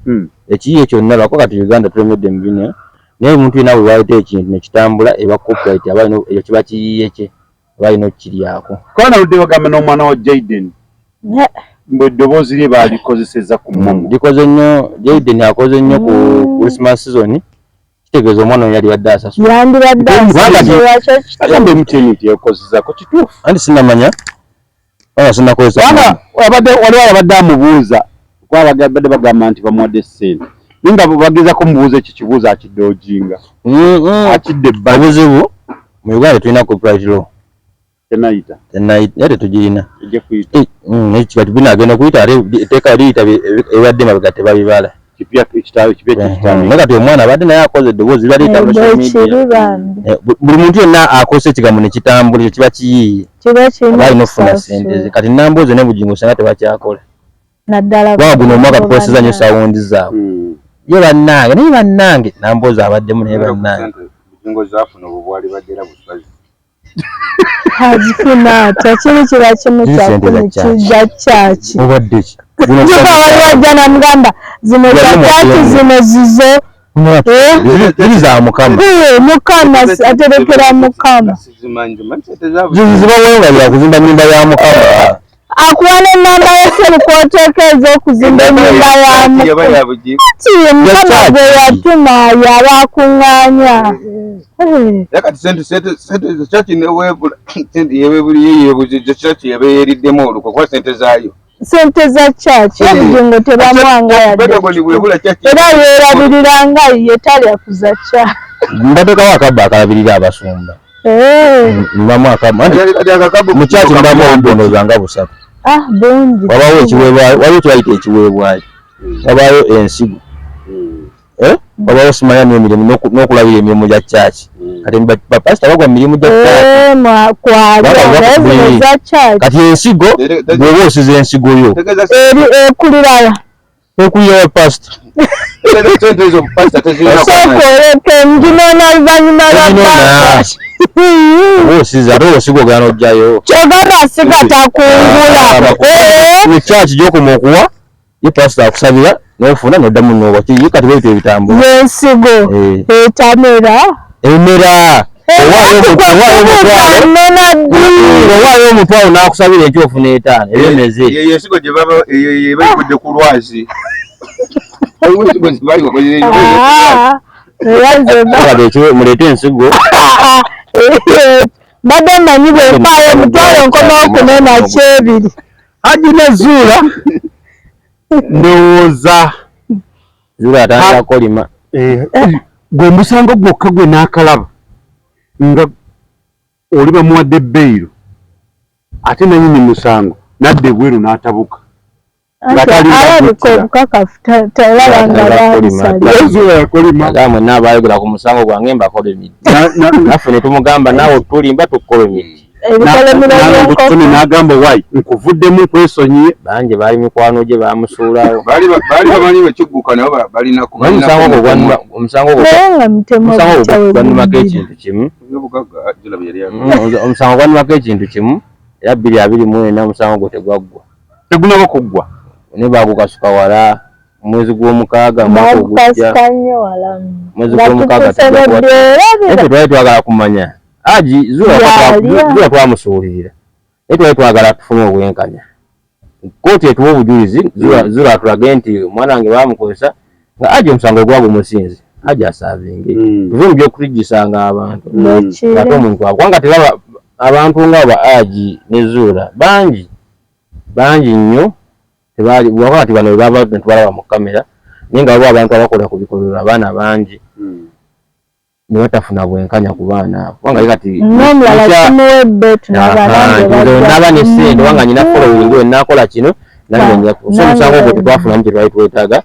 ekiyiye kyonna lwako kati Uganda tulemedde mu bino naye omuntu yena bwe bwaleeta ekintu nekitambula eba copyright aba ekyo kiba kiyiye kye aba alina okukiryako kona ludde bagamba n'omwana wa Jaden mbe eddoboozi lye baalikozeseza ku mmomo likoze nnyo Jaden akoze nnyo ku Christmas season kitegeeza omwana oyo yali adde asasula yandibadde agambe MTN yakozesako kituufu anti sinamanya sinakozesa waliwo abadde amubuuza badde bagamba nti bamuwadde ssente ninga bagezako mubuuza ekyo kibuuzo akidde ojinga akidde obuzibu mu Uganda tulina copyright law tenayita yate tugirina ejja kuyita ekikati binagenda kuyita ate etteeka liyita ebadde mabega tebabibala kipya kyekitano naye kati omwana abadde naye akoze eddoboozi baliyita buli muntu yenna akozesa ekigambo nekitambula ekyo kiba kiyiiye aba alina okufuna sente ze kati Nambooze ne Bugingo singa tebakyakola kubanga guno omwaka tukozeseza nnyo sawundi zaabwe ye bannange naye bannange Nambooze abaddemu naye bannange Bugingo zaafuna obubwali baddera buswazi azifuna ate kiri kiba kimu kyakumi kijja kyaki obadde ki waliwajja namugamba zino kyaki zino zizo ziri za Mukama Mukama aterekera Mukama zibawebalira kuzimba nnyumba ya Mukama akuwa n'ennamba y'essimu kw'oteekeeza okuzimba ennyumba ya Mukama gwe yatuma yaba akuŋŋaanya yakati sente kyaki neweebula yeebuliyeyebuzizza kyaki yaba yeeriddemu olukwe kuba sente zaayo sente za kyaki Bugingo tebamwanga yadde era yeerabirira nga ye talya kuza kyaki mbateekawo akabba akalabirira abasumba mbamu akabba mu kyaki mbamu obundooza nga busatu bungi wabawo ekiweebwayo waliwo kyebayita ekiweebwayo wabaayo ensigo wabawo simanya n'emirimu n'okulabira emirimu gya kyaki kati bapasita bagwa mu mirimu gya kyaki kati ensigo bw'oba osiza ensigo yo ekulirawa ekulirawa pasita sookooleka njinoona luvannyuma lwa osiza ate osiga ogana ojjayo kyogamba siga takungula ekyaki gyokoma okuwa ye pasita akusabira n'ofuna n'oddamu n'oba kiyi kati bayita ebitambula yensigo etamera emera owaayo omutwalo n'akusabira ekyofu n'etaano ebyemeze yensigo gyebayigudde ku lwazi muleete ensigo badde mmanyi bwefaayo omutwalo nkomawo kunena kyebiri agina zuula ndowooza zuula atandika kolima gwe omusango gwokka gwe n'akalaba nga oli bamuwadde bbeiro ate nanyini musango nadda ebweru n'atabuka alabika obukakafu talaba nga bamusalira agamwe n'abayogera ku musango gwange mbakole emiti naffe ne tumugamba naawe tulimba tukole emiti n'agamba wayi nkuvuddemu kwesonyiye bangi baali mikwano gye bamusuulawo baali bamanyi bekigguka nabo balina omusango gwannumako ekintu kimu omusango gwannumako ekintu kimu era 2024 omusango gwo tegwaggwa tegunaba kuggwa ne bagukasuka wala omwezi gw'omukaaga mwezi gw'omukaaga twali twagala kumanya aji zuba twamusuulirira naye twali twagala tufune obwenkanya kooti etuwa obujulizi zuba tulage nti omwana wange bamukozesa nga aji omusango gwagwe musinzi aji asaavinge tuve mu by'okutiggisanga abantu ate omuntu kubanga teraba abantu nga aji ne zuula bangi nnyo wakola ti bano baba netubalaba mu kamera naye nga waliwo abantu abakola ku bikolero abaana bangi ne batafuna bwenkanya ku baana abo kubanga kati n'aba n'essente wanga nyina following we naakola kino nange omusango ogwo tetwafunamu kye twali twetaaga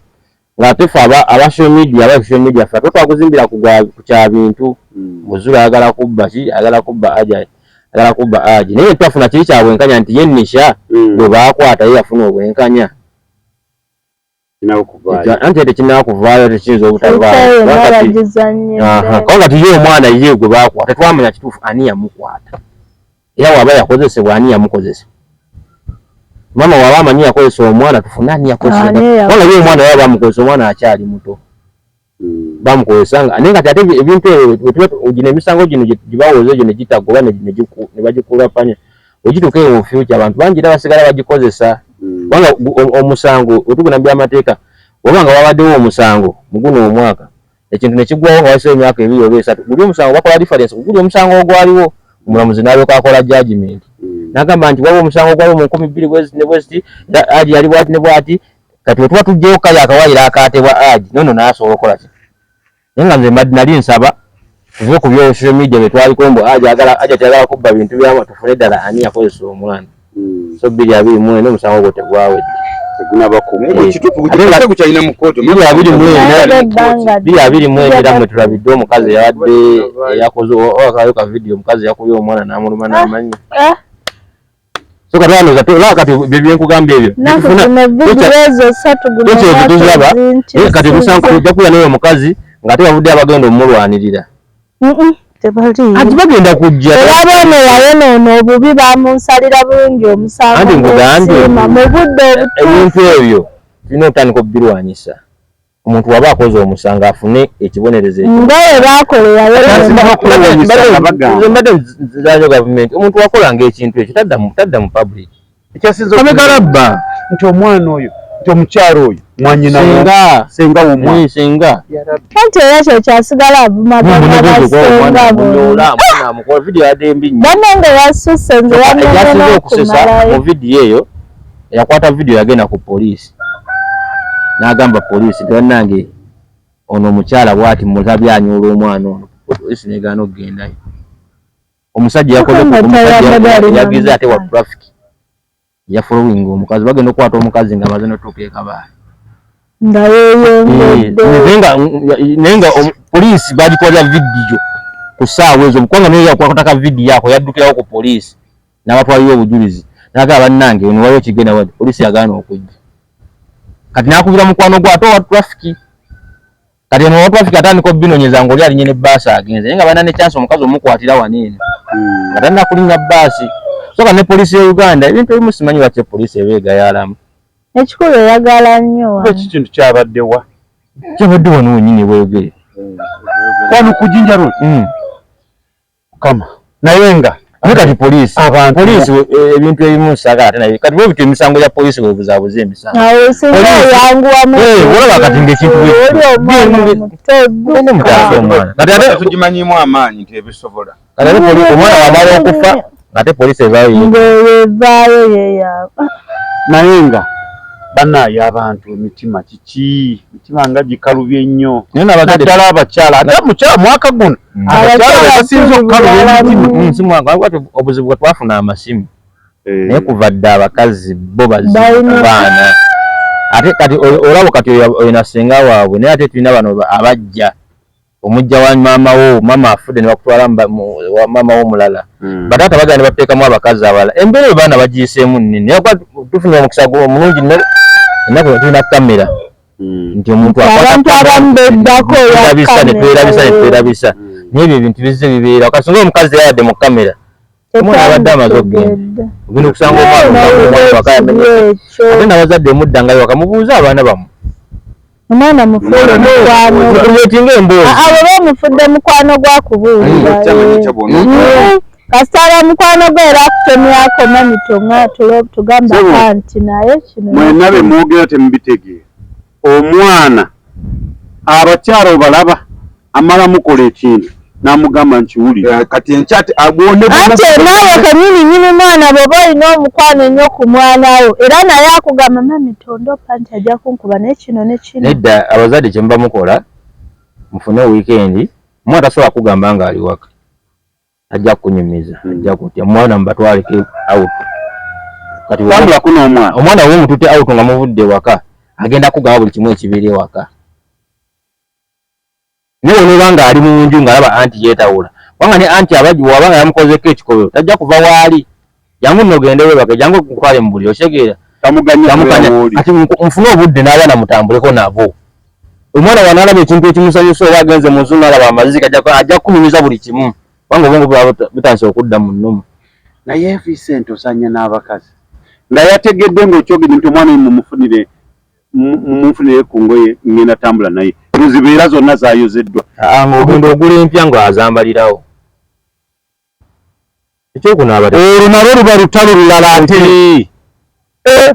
ng'ate ffe aba social media ffe twakuzimbilira ku kya bintu Buzula ayagala kubba ki ayagala kubba aji naye twafuna kiri kya bwenkanya nti yennisha bwe baakwata ye yafuna obwenkanya anti ate kinakuvaayo tekiyinza obutavaayo kubanga tiye omwana ye gwe baakwata tetwamanya kituufu ani yamukwata era waba yakozesebwa ani yamukozesa mama waba amanyi yakozesa omwana tufune ani yakozesa kubanga ye omwana yaba bamukozesa omwana akyali muto bamukozesanga naye kati ate ebintu ebyo gino emisango gino gibawooza egyo ne gitagoba ne bagikulapanya ogituuka eyo mu future abantu bangi era basigala bagikozesa kubanga omusango otuguna by'amateeka oba nga wabaddewo omusango mu guno omwaka ekintu ne kiggwawo nga wayiseewo emyaka 2 oba 3 guli omusango bakola difference guli omusango ogwaliwo omulamuzi n'alyoka akola judgment n'agamba nti waliwo omusango ogwaliwo mu 12 ne bweziti aji yali bwati ne bwati kati bwe tuba tugyewo kali akawayiro akaatebwa aji nono n'asobola okukola ki naye nga nze nali nsaba tuve ku bya social media bye twaliko mbu aji ayagala kubba bintu byamu tufune ddala ani yakozesa omwana so 2024 n'omusango gwo tegwawedde tegunaba kukyalina mu kkooti 2024 era mwe tulabidde omukazi yabadde yakoze akayo ka video omukazi yakubye omwana n'amuluma n'amanyi so kati byenkugambye ebyo kati tusankuja kuya naye omukazi ng'ate bavudde abagenda omulwanirira ati bagenda kujja olabona yayonoona obubi bamunsalira bulungi omusango mu budde ebintu ebyo tulina otandika obirwanyisa omuntu waba akoze omusango afune ekibonerezo ngaye baakole yayonoona gavumenti omuntu wakolanga ekintu ekyo tadda mu public ekyasinzaomegalabba nti omwana oyo nti omukyalo oyo mwanyina senga womwana senga anti era kyo kyasigala avumabasenga banange yasusse nze yasinza okusesa mu vidiyo eyo yakwata vidiyo yagenda ku poliisi n'agamba poliisi tebannange ono omukyala bwati mulabye anyoola omwana ono poliisi negaana okugendayo omusajja yagize ate wa traffic ya following omukazi bagenda okukwata omukazi nga amaze n'otuuka ekabaale naye nga poliisi bagitwalira vidiyo ku ssaawa ezo kubanga naye yakwataka vidiyo ako yaddukirawo ku poliisi n'abatwalira obujulizi n'agamba bannange ono waliwo kigenda wadde poliisi yagaana okujja kati n'akubira mukwano gwe ate owa traffic kati ono owa traffic atandika obinonyeza ng'oli alinye ne bbaasi agenze naye nga balina ne chance omukazi omukwatira waneeno nga talina kulinnya bbaasi soka ne poliisi ya Uganda ebintu ebimu simanyi lwaki poliisi ebeegayalamu ekikulu eyagala nnyo ekintu kyabaddewa kyabadde wano wenyini bwegere wano ku Jinja Road kama naye nga kati poliisi ebintu ebimu saagala ate naye kati bwe bityo emisango ya poliisi bwe buzaabuza emisango olaba kati ng'ekintu kati ate tugimanyimu amaanyi nti ebisobola kati ate omwana wamala okufa ate poliisi evaayo yeyaaba naye nga bannaayo abantu emitima kiki mitima nga gikalubye nnyo naddala abakyala ate mukyala mwaka guno abakyala basinza okukalubya emitima obuzibu bwe twafuna amasimu naye kuva dde abakazi bo bazibaana ate kati olabo kati oyina senga waabwe naye ate tulina bano abajja omujja wa mama afudde ne bakutwala wa mama wo mulala bataata bagenda bateekamu abakazi abalala embeera baana bagiyiseemu nnene naye tufunye omukisa omulungi ennaku tulina kamera nti omuntu abantu abamu beddako netwerabisa n'ebyo ebintu bizze bibeera kasinga omukazi yayadde mu kamera omwana abadde amaze okugenda ogenda okusanga omwana ate nabazadde emuddangayo wakamubuuza abaana bamu omwana mufudde mukwano abo bamufudde mukwano gwa kubuulira kasitala mukwano gwe era akutemyako manitonga tugamba nti naye kino mwena be mwogera temubitegeera omwana abakyala obalaba amala mukola ekintu namugamba nkiwulira kati enkyati agone ate naawe kanyini mwana bw'oba olina omukwano ennyo ku mwana wo era naye akugamba mami tondopa nti ajja kunkuba naye kino ne kino nedda abazadde kye muba mukola mufune wiikendi omwana tasobola kugamba nga ali waka ajja kunyumiza ajja kutya mwana mubatwaleke out kati wambula kuno omwana w'omutute out nga muvudde waka agenda kugamba buli kimu ekibeere waka naye onoba nga ali mu nju ng'alaba anti yeetawula wanga ne anti waba nga yamukozeko ekikobero tajja kuva waali jangu nno ogende webake jangu okutwale mu buliro otegeera ati nfune obudde n'abaana mutambuleko nabo omwana wanaalaba ekintu ekimusanyusa oba agenze mu nzu n'alaba amazzi ajja kukunyumiza buli kimu wanga obwongo butandise okudda mu nnumu naye Vincent osanya n'abakazi nga yategedde ng'okyogedde nti omwana mumufunire ku ngoye ngenda tambula naye zibeera zonna zayozeddwa ng'ogenda ogula empya ng'azambalirawo ekyokunaaba olwo nalwo luba lutalo lulala ate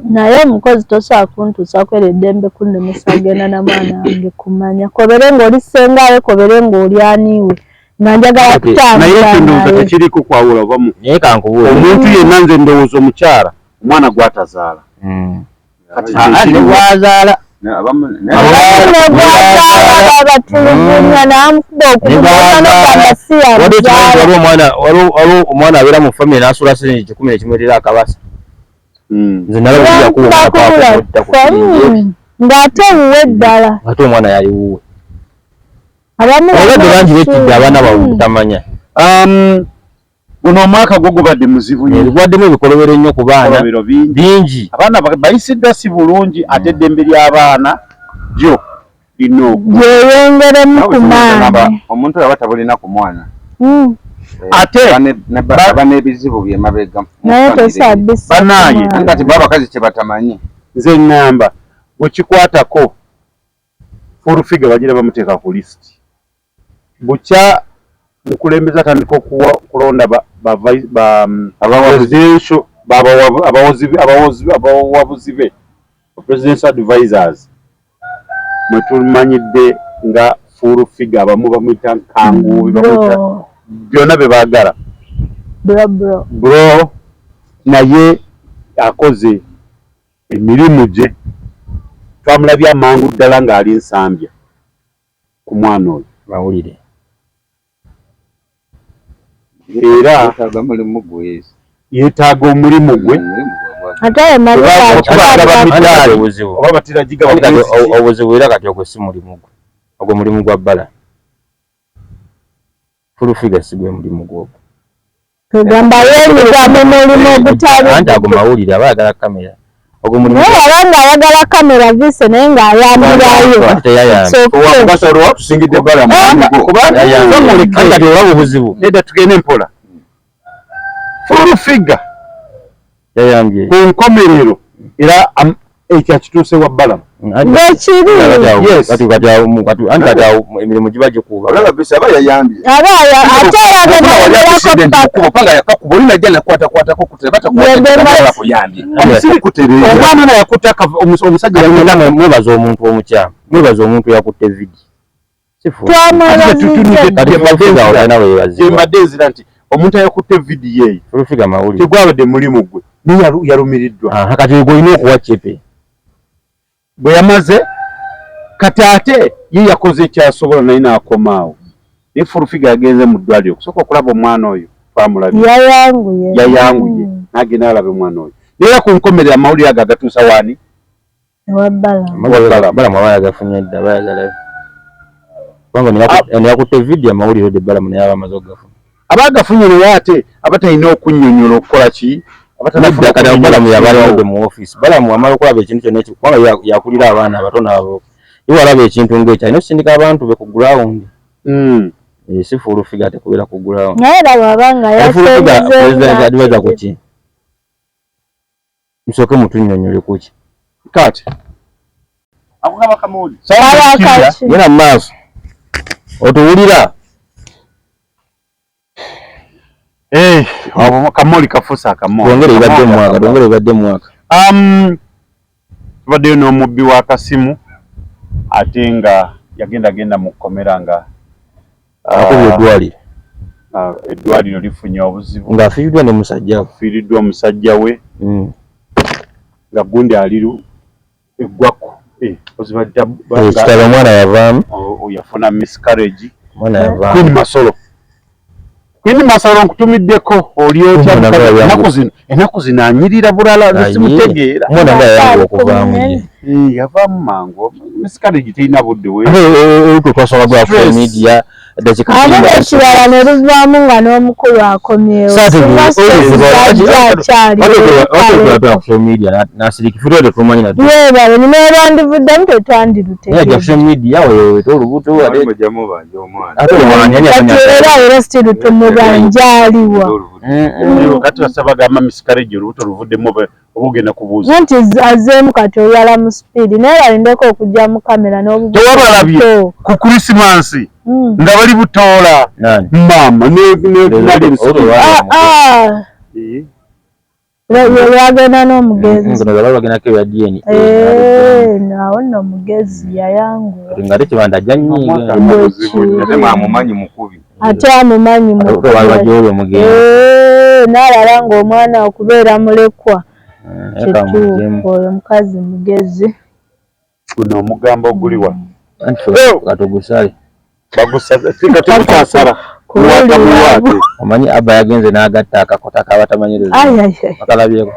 naye omukozi tosobola kuntuusa kwera eddembe kunnemesa agenda na mwana wange kumanya kobere ng'oli sengawe kobere ng'oli aniiwe nga njagala kutambula naye ndowooza tekiriko kwawula obamu naye kankubuuza omuntu yenna nze ndowooza omukyala omwana gw'atazaala ne bwazaala batulugunya namukuba okugamba waliwo omwana abeera mu famire n'asula siringi 10 ekimwetera akabasa nze ng'ate wuwe ddala ate omwana yali wuwe abadde bangi bettidde abaana bawe butamanya guno omwaka gwo gubadde muzibu gubaddemu ebikolobero ennyo ku baana bingi abaana bayisiddwa si bulungi ate eddembe ly'abaana gyo lino gyeyongeremu ku maani omuntu yaba tabulina ku mwana ate aba n'ebizibu byemabega naye tosabisa banaaye kati baba bakazi kye batamanyi nze ŋŋamba bwe kikwatako furufiga bagira bamuteeka ku lisiti bukya mukulembeza atandika okulonda abawabuzi be presidential advisors mwe tumanyidde nga full figure abamu bamuyita nkanguubi bamuyita byonna bye baagala bro naye akoze emirimu gye twamulabye amangu ddala ng'ali nsambya ku mwana oyo bawulire era yeetaaga omulimu gwe oba batiragiga obuzibu era kati ogwo si mulimu gwe ogwo mulimu gwa bbala fulufiga si gwe mulimu gwogwo tugamba yeenyiga mu mulimu ogutali anti ago mawulire aba ayagala kamera ogwo mulimu naye aba ng'ayagala kamera vise naye ng'ayambirayo tusingidde bbala kati olaba obuzibu nedda tugende mpola fulufiga yayambye ku nkomerero era ekyakituuse wa bbalamu ng'ekiri kati emirimu giba gikuuba ate omwana nayakuta omusajja mwebaza omuntu omukyamu mwebaza omuntu yakutte vidi embadde enzira nti omuntu ayakutte vidiyo eyo fulufiga mawulire tegwabadde mulimu gwe naye yalumiriddwa kati gwe olina okuwa cepe bwe yamaze kati ate ye yakoze ekyasobola naye n'akomaawo naye fulufiga yagenze mu ddwaliro okusooka okulaba omwana oyo twamulabye yayanguye n'agenda alaba omwana oyo naye ku nkomerera amawulire ago agatuusa waani bala mabaya gafunye dda bayagala bango ni yakutte video amawulire de bala mun yaba mazogafu abagafunye ne ate abatalina okunnyonnyola okukola ki abatalina kada bala mu yabala mu office bala mu amalo kulaba ekintu kyonna ekyo kubanga yakulira abaana abato nabo iwalaba ekintu ng'ekyo alina okusindika abantu be ku ground si full figure tekubera ku ground naye laba abanga president advisor kuki msoke mutunnyonnyole kuki kati akugaba kamuli yena maaso otuwulira kamoli kafusa kamoli twongere ibadde mwaka tubaddeyo n'omubbi w'akasimu ate nga yagenda mu kkomera nga akubye eddwaliro lifunye obuzibu ng'afiiriddwa ne afiiriddwa omusajja we nga gundi aliru eggwako kitaba omwana yavaamu yafuna miscarriage omwana yavaamu Queen Masalo nkutumiddeko oli otya ennaku zino anyirira bulala simutegeera omwana nga yayanguwa okuvaamu yavaamu mangu miscarriage terina budde twasoma gwa media ekirala ne luvaamu nga n'omukulu akomyewo nineerandivuddemu tetwandiruteera sitiru tumubanjaaliwa kati basabagamba miscarriage olubuto luvuddemu oba ogenda kubuuza nti azeemu kati oyala mu sipiidi naye balindeko okujja mu kamera n'obutewabalabye ku krisimansi nga bali butoola mama lwagenda n'omugezi nawo nno omugezi yayanguwa nga ate kibanda ajja nnyiigamumanyi mukubi ate amumanyi n'alala ng'omwana okubeera mulekwa kituufu oyo mukazi mugezi guno omugambo oguliwa katugusale bagusaasala omanyi aba yagenze n'agatta akakota kabatamanyiriza akalabyeko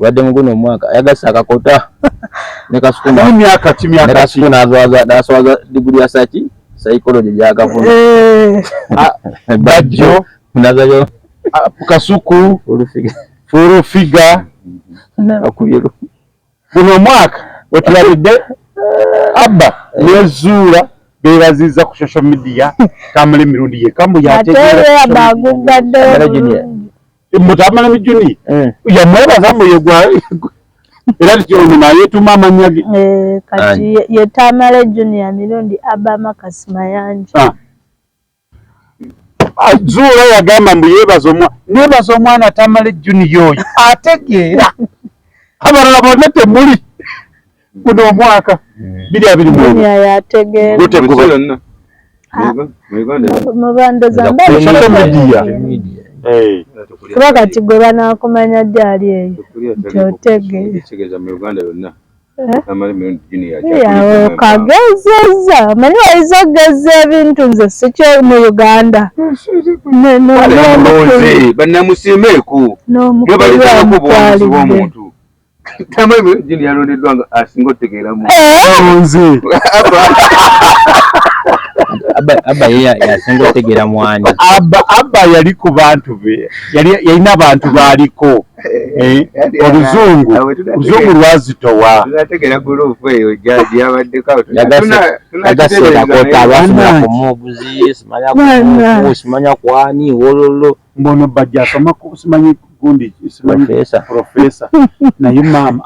badde muguno omwaka yagasa akakota nekasuku naswaza diguli ya saki psychology gyakafuna bajjo nazayo kasuku furufiga akuyero guno omwaka wetulabidde abba nezuula bebaziza ku social media kamala emirundi yekambu yategeeramutamala mijuni yamwebaza muyegwa era ono nayetuma amanya ge kati yetamala junior mirundi abba makasi mayanja zuula yagamba mbu nebaza omwana tamala junior oyo ategeera abalala bonna temuli guno omwaka 2020 yategeera mubandoza kuba kati gwe banakumanya gyali eyo nti otegeera kagezeza manyi waiza ogeza ebintu nze sikyo mu Uganda bannamusimeeku balizaako bwomuzi bw'omuntu tamanyi jini yalondeddwa nga asinga otegeeramu nze abba yasinga otegeera mwani abba yali ku bantu be yalina abantu baaliko oluzungu lwazitowa tunategeera guruupu eyo jaji yabaddeko yagaseerakota abasomera ku muguzi simanya kwani wololo mbono bajja asoma simanyi gundi simanyi profesa naye maama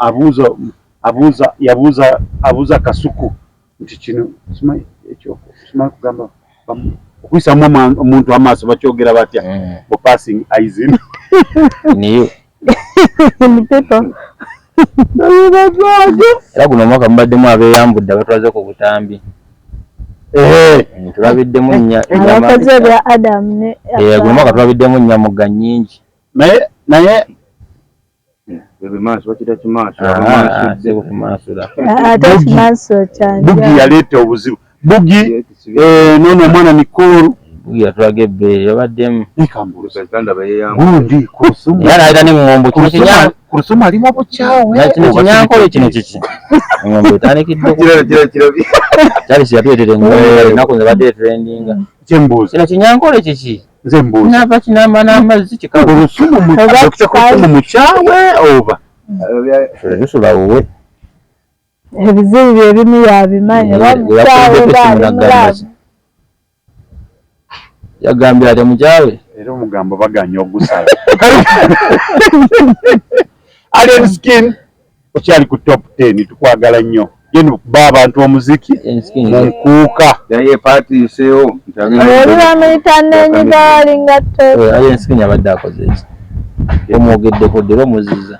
abuuza kasuku nti kino simanyi ekyo simanyi kugamba okwisamu omuntu amaaso bakyogera batya passing eyes in niyo era guno omwaka mubaddemu abeeyambudde abatwaze ku butambi tulabiddemu abakozi bya Adam ne guno omwaka tulabiddemu nnyamugga nnyingi naye maaso bakita kimaaso bugi yaleeta obuzibu bugi nono omwana mikulu Uya tulage be yabaddemu. Nikambuza. President abaye Gundi kusuma. Yana ayita ne ngombo kinya kusuma ali mu buchawe. Ya kino kinyankole kino kiki. Ngombo tanikidde. Kiro. Kyali siyatwetera ngombo nakunze badde trendinga. Chembuza. Kino kinyankole kiki. Nze mbuza. Nava kinamba n'amazzi kikabu. Kusuma mu buchawe oba. Lusula wowe. Ebizibu bye bimu yabimanya bamukyawula yagambye ate mukyale era omugambo baganya ogusala Alien Skin okyali ku top 10 tukwagala nnyo yenu ba abantu omuziki nkuuka yaye party iseo oli bamuyita n'enyiga walinga Alien Skin yabadde akoze eki omwogeddeko ddira omuziza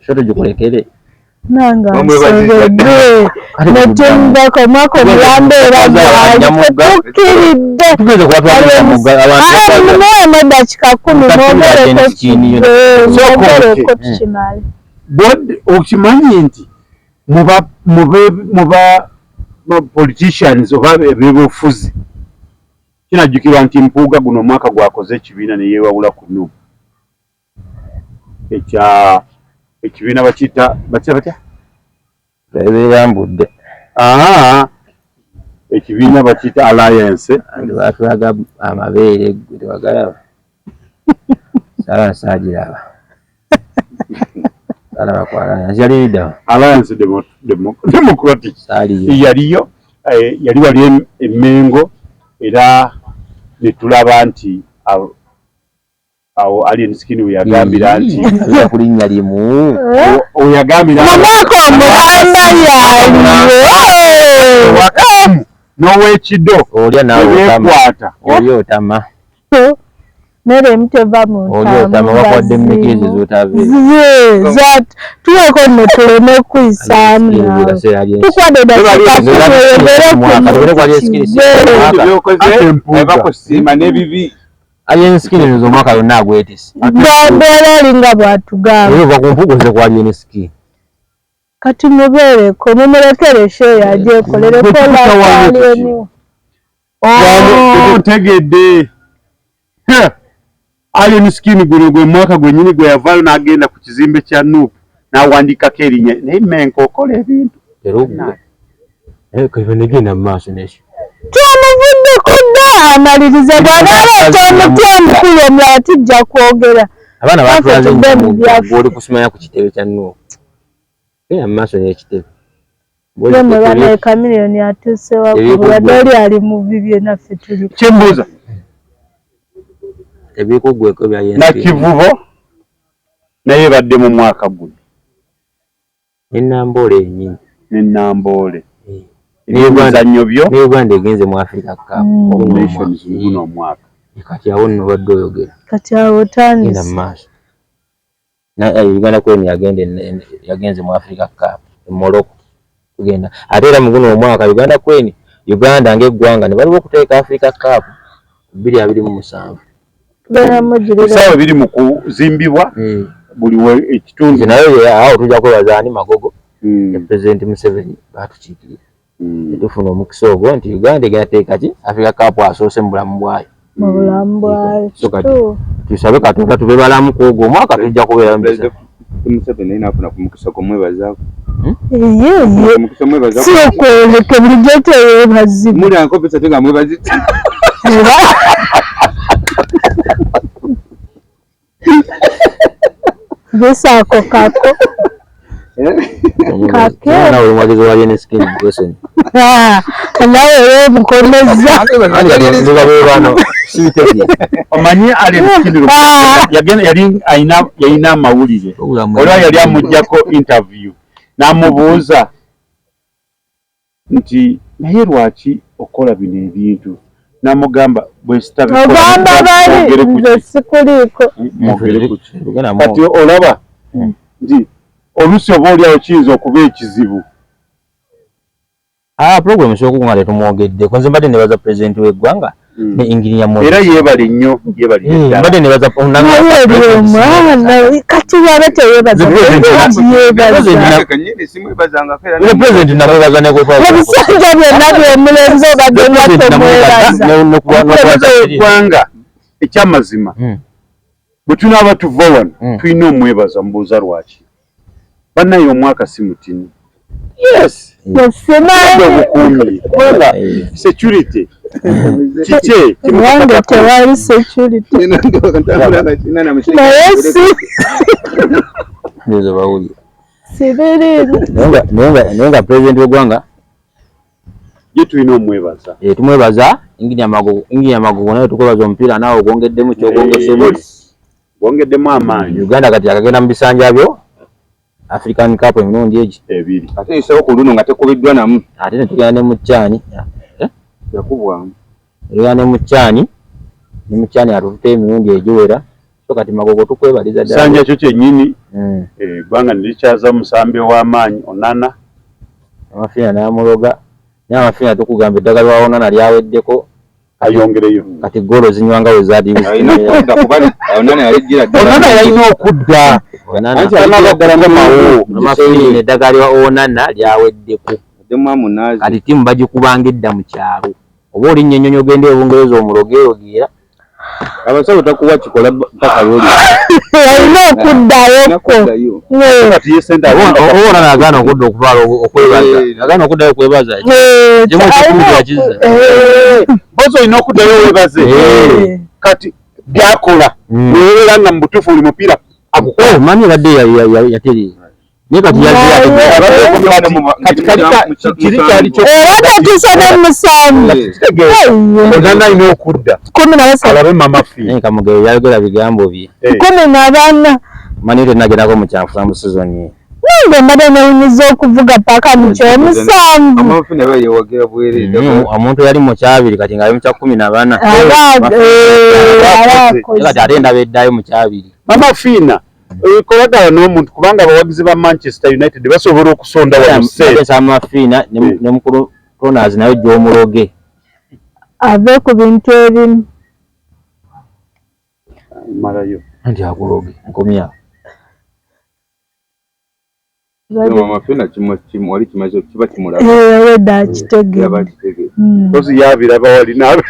shoto gikulekere nanga nsobedde netembako mwako mulambeera tukiridde dakika 10 nogereko tukimale okimanyi nti muba politicians oba ebyobufuzi kinajjukirwa nti Mpuuga guno omwaka gwakoze ekibiina ne yeewawula ku Nuupu ekibiina bakiyita batya beeyambudde ekibiina bakiyita Alliance batulaga amabeere tewagalaba sala saagiraba alaba ku Alliance yali lidda Alliance Democratic yaliyo yali wali Emmengo era ne tulaba nti awo Alien Skin we yagambira nti kulinnya limu oyagambira mwaka omulamba wakamu n'ow'ekido olya nawekwata oli otama mere muteva mu oli otama wakwadde mmikizi zotabe tuweko nno tuleme kuyisaamu tukwadde bakusiima n'ebibi Alien Skin nzo omwaka yonna agwetise mbeera olinga bw'atugamba ova ku mpuguze kwa Alien Skin kati mubeereko mumulekere sheeyo agyekolereko laalieniwo otegedde Alien Skin guno gwe mwaka gwennyini gwe yavaayo n'agenda ku kizimbe kya Nuupu n'awandiikako erinnya naye Menko okola ebintu negenda mu maaso nekyo twamuvuddeko dda amalirize bw'anaaba omutya mukulu omulala tijja kwogera abaana batulazeoli kusimanya ku kitebe kya Nuupu era mu maaso n'ekitebe mwana Chameleone atuuse waggulu wadde oli ali mu bibye naffe tuli kyembuuza ebikuggweko bya Nakivubo naye badde mu mwaka guno n'Ennamboole yennyini n'Ennamboole n'Uganda byo n'Uganda egenze mu Africa Cup Nations guno omwaka kati awo nno badde oyogera kati awo otandise genda mu maaso Uganda kweni yagenze mu Africa Cup e Morocco kugenda ate era mu guno omwaka Uganda kweni Uganda ng'eggwanga ne baliwo okuteeka Africa Cup 2027 ebisawa biri mu kuzimbibwa buli ekitundu naye awo tujja kwebaza ani Magogo ne President Museveni baatukiikirira tufuna omukisa ogwo nti Uganda egenda teeka ki Africa Cup asoose mu bulamu bwayo mu bulamu bwayo tusabe Katonda tube balamu ku ogwo omwaka tujja kubeera Museveni naafuna ku mukisa kumwebazaako si okwoleke bulijjo teyeebazibwa muli ankopesa tenga mwebazita bisaako kako nawe omwagizi wa Alien Skin Wilson nawe weemukomeza omanyi Alien Skin yalina amawulire olwa yali amuggyako interview n'amubuuza nti naye lwaki okola bino ebintu n'amugamba ogamba bali nze sikuliiko kati olaba nti oluusi oba oliawo kiyinza okuba ekizibu program esobola okuba nga tetumwogedde nze mbadde nebaza pulezidenti w'eggwanga ne engineer Moses era yebali nnyo mbadde nebaza mwana kati wabate yebaza president nabaza ne kwa ebisanja byonna byomulenzi obadde gwanga ekyamazima bwe tunaaba tuva wano tulina omwebaza mubuuza lwaki bannaye omwaka si mutini security kiki wange tewali security naye si nzo bawuli sibiri nenga president w'eggwanga ye tulina omwebaza tumwebaza engineer Magogo naye tukwebaza omupiira naawe ogwongeddemu gwongeddemu amaanyi Uganda kati akagenda mu bisanja byo African Cup emirundi egi ebiri ate isaba ku luno nga tekubiddwa namu ate ne tugenda ne mu Chani yakubwamu era ne mu Chani atutte emirundi egiwera so kati Magogo tukwebaliza ddala sanja kyo kyennyini gwanga nirikyaza musambi w'amaanyi Onana Amafina n'amuloga naye Amafina tukugamba eddagala lwa Onana lyaweddeko ayongereyo kati golo zinywanga we zaadi Onana yaligira Onana yalina okudda Amafina eddagala lya Onana lyaweddeko kati timu bagikubanga edda mu kyalo oba oli nnyonnyonyi ogenda ebungereza omulogeerogera abasawo takuwa kikola paka loli alina okuddayoko oba nagaana okudda okuvaala okwebaza agaana okuddayo okwebaza kimu kikulu kyakiza bozi olina okuddayo webaze kati byakola neweera nga mu butuufu buli mupiira mani abadde yaterera naye kati kiri kyali kyo era tatisa n'omusanvu Onana alina okudda 13 alabe Mamafi naye Kamugero yayogera bigambo bye 14 mani tenagendako mu kyanfula mu sizoni nange mbadde newunyiza okuvuga paka mu kyomusanvu Mamafi naye yewagira bwereere omuntu yali mu kyabiri kati ng'ali mu kya 14 kati ate ndaba eddayo mu kyabiri Mamafiina kolagala n'omuntu kubanga abawagizi ba Manchester United basobola okusonda Amafina ne mukulu Ronalds nayo gy'omuloge ave ku bintu ebimu malayo anti akuloge nkomya Mamafi na kimu wali kimaze kiba kimulaba wedda akitege kozi yabiraba wali nabe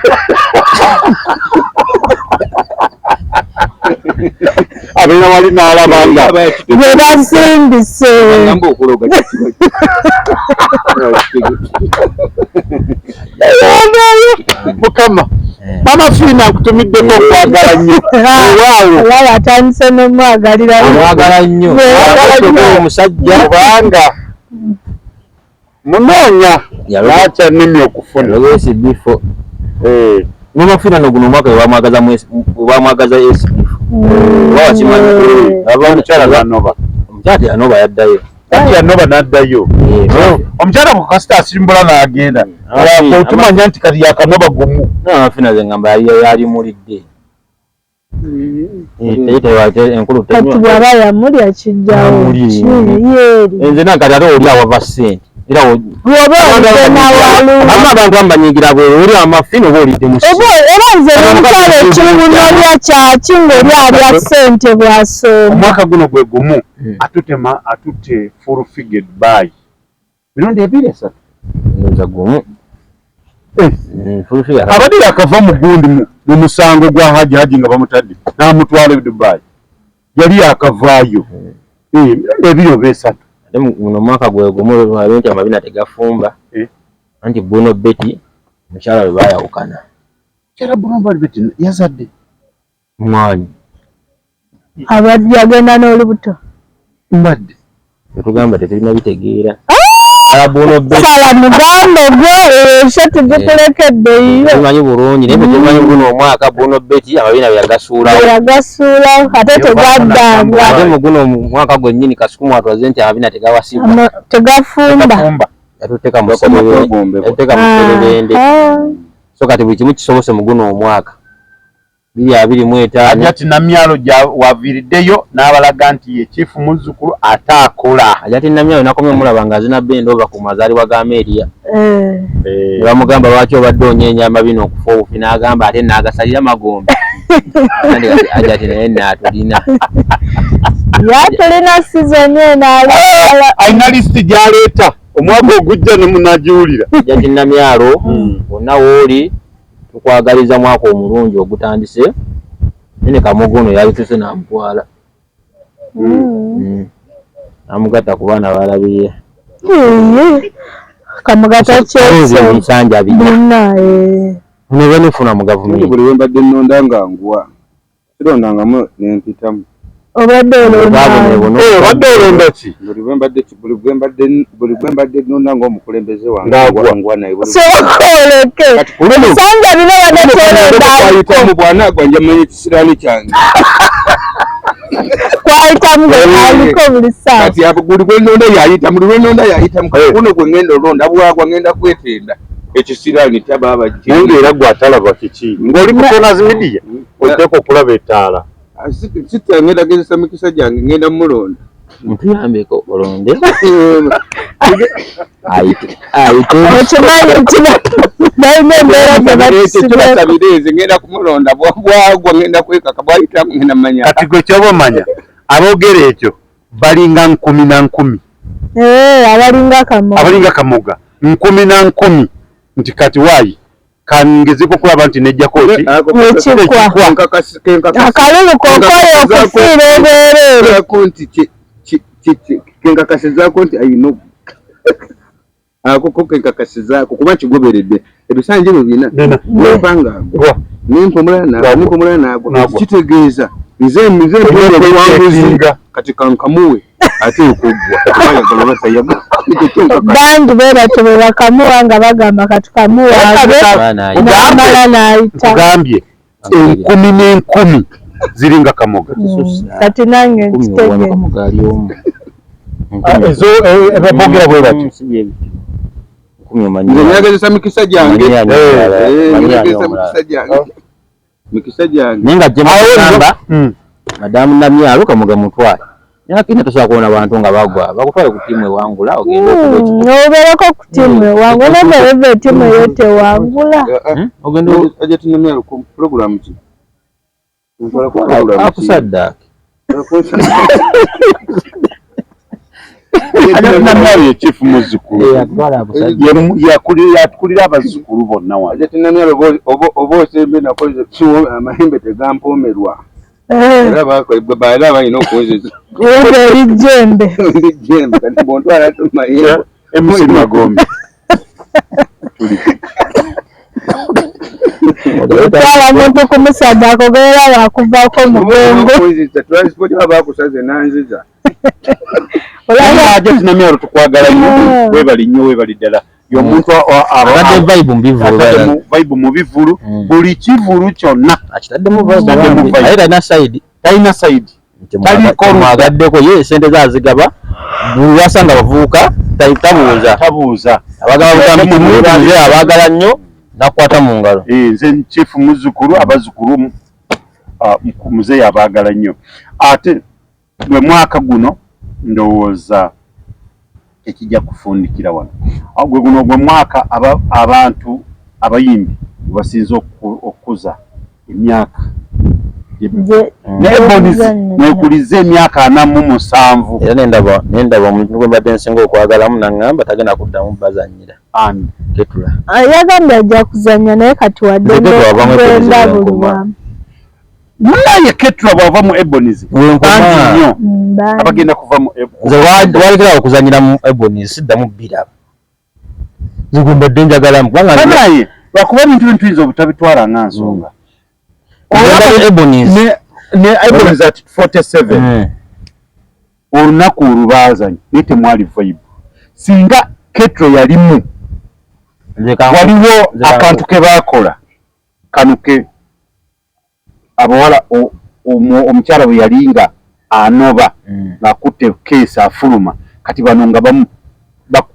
abena wali n'alabanga webasimbise namba okuloga mukama Mamafiina akutumiddeko okwagala nnyo waawo atandise n'omwagalira amwagala nnyo omusajja kubanga munoonya lwakya nnimi okufuna SB4 Mamafiina noguno omwaka webamwagaza SB4 omukyala Lanoba omukyala Lanoba yaddayo kati Lanoba n'addayo omukyala ku kasita asimbula n'agenda tumanya nti kati yakanoba gumu Mamafiina ze ngamba yalimulidde enkulu kati bw'aba yamulya kijjawo nze nakati ate oli awava ssente era abantu ambanyigira bwe oli Amafina oba olidde mu era nze n'omukyala ekiwunolya kyaki ng'oli alya ssente bw'asoma omwaka guno gwe gumu atutte full figured by mirundi 2-3 nza gumu abadde yakava mu gundi mu musango gwa haji nga bamutadde n'amutwala e Dubai yali yakavaayo mirundi 2 oba 3 ate muno mwaka gwe gumu waliwo nti Amabina tegafumba anti Bruno Betty mukyala we baayawukana kyala Bruno Betty yazadde mwanyi abadde agenda n'olubuto mbadde tetugamba tetulina bitegeera sala mugambo gwe esho tugikulekedde iyo tumanyi bulungi naye tetumanyi guno omwaka Bruno Betty Amabina yagasuulawo ate tegaddanga ate mu guno omwaka gwennyini Kasukumu atwaze nti Amabina tegawasibwa tegafumba yatuteeka mu Serebende so kati buli kimu kisobose mu guno omwaka 2025 ajati namyalo waviriddeyo n'abalaga nti ye chifu muzzukulu ate akola ajati namyalo nakomye mulaba nga azina bendo ova ku mazaalibwa ga Ameria bamugamba lwaki obadde onyeenya amabino okufa obufi n'agamba ate n'agasalira magombe aja ati naye naatulina yatulina sizoni eno alina lisiti gy'aleeta omwaka ogujja ne munagiwulira ja kinnamyalo wonna wooli tukwagaliza mwaka omulungi ogutandise nene kamogono yalituse n'amutwala namugatta ku baana balabirye kamugata kyebisanja bina nebe nifuna mu gavumenti buli wembadde nnonda nga nguwa sirondangamo nempitamu obadde olonda ki buli bwembadde nnonda ng'omukulembeze wange naye sokoleke sanja bino wayitamu bwanaagwa njamanya ekisiraani kyange kwayitamu aliko buli saa kati buli lwennonda yayitamu kuno gwe ngenda olonda bwagwa ngenda kwetenda ekisiraani tabaaba nange era gwatalaba kiki ng'oli ku Tonazi Media oteeka okulaba etaala ngenda gezesa mikisa gyange ngenda mulonda ntuyambeko olonde okimanyi nti balina embeera zebatusibireze ngenda kumulonda bwagwa ngenda kwekaka bwayitamu ngenda manya kati gwe kyoba omanya aboogera ekyo balinga 10 abalinga kamoga 10 nti kati waayi kangezeko kulaba nti nejjako ki akalulu kokoyo okufiira obeereere nti kenkakasizaako nti ayina ako kenkakasizaako kuba kigoberedde ebisanje bibina nepanga nempumula nagwo kitegeeza nze kati kankamuwe ate okuggwa bangi beebatyo bwe bakamuwa nga bagamba katukamuwaabe n'amala n'ayita gambye 10 ziringa kamoga kati nange nkitegeeza ezo ebabogera bwe bati nagezesa mikisa gyange naye nga gyemugamba madamu Namyalo kamoga mutwale nakina tosobola kuwona abantu nga bagwa bakutwale ku ttiimu ewangula obeerako ku ttiimu ewangula nobeereva ettiimu eyo tewangula ogenda ajatinamyalo ku puroguramu ki akusaddaaki Namyalo ye chief muzzukulu yakulira abazzukulu bonna wano ajatinamyalo oba osembe nakoze amahembe tegampoomerwa era balina okunziza erijjembe kati bontwala tumayembe emusi magombe otwala muntu ku musaddaako ogerera wakuvaako mugongo transport baba bakusaze nanziza olaba Namyalo tukwagala nnyo webali nnyo webali ddala y'omuntu abadde vibe mu bivulu buli kivulu kyonna akitaddemu vibe aye talina sayidi mwagadeko ye sente zazigaba buli wasanga bavubuka tabuuza abagaba abagala nnyo nakwata mu ngalo nze chief muzzukulu abazzukulu muzeeyi abaagala nnyo ate bwe mwaka guno ndowooza ekijja kufundikira wano gwe guno gwe mwaka abantu abayimbi basinze okukuza emyaka ne Ebonies mwekulize emyaka 47 era nendaba omuntu gwe mbadde nsinga okwagalamu naŋŋamba tagenda kuddamu bazannyira ani Ketula yagambye ajja kuzannya naye kati wadde ngenda buli wamu munaye Ketula bw'ava mu Ebonies bangi nnyo abagenda kuva mu nze walekera okuzannyira mu Ebonies siddamu biraba zigumbadde njagalamu naye lwakuba ebintu tuyinza obutabitwala nga nsonga Ebonies ne Ebonies at 47 olunaku olubazanyi naye temwali vibe singa Ketula yalimu waliwo akantu ke baakola kanuke abawala omukyala bwe yalinga anoba ng'akutte keesi afuluma kati bano nga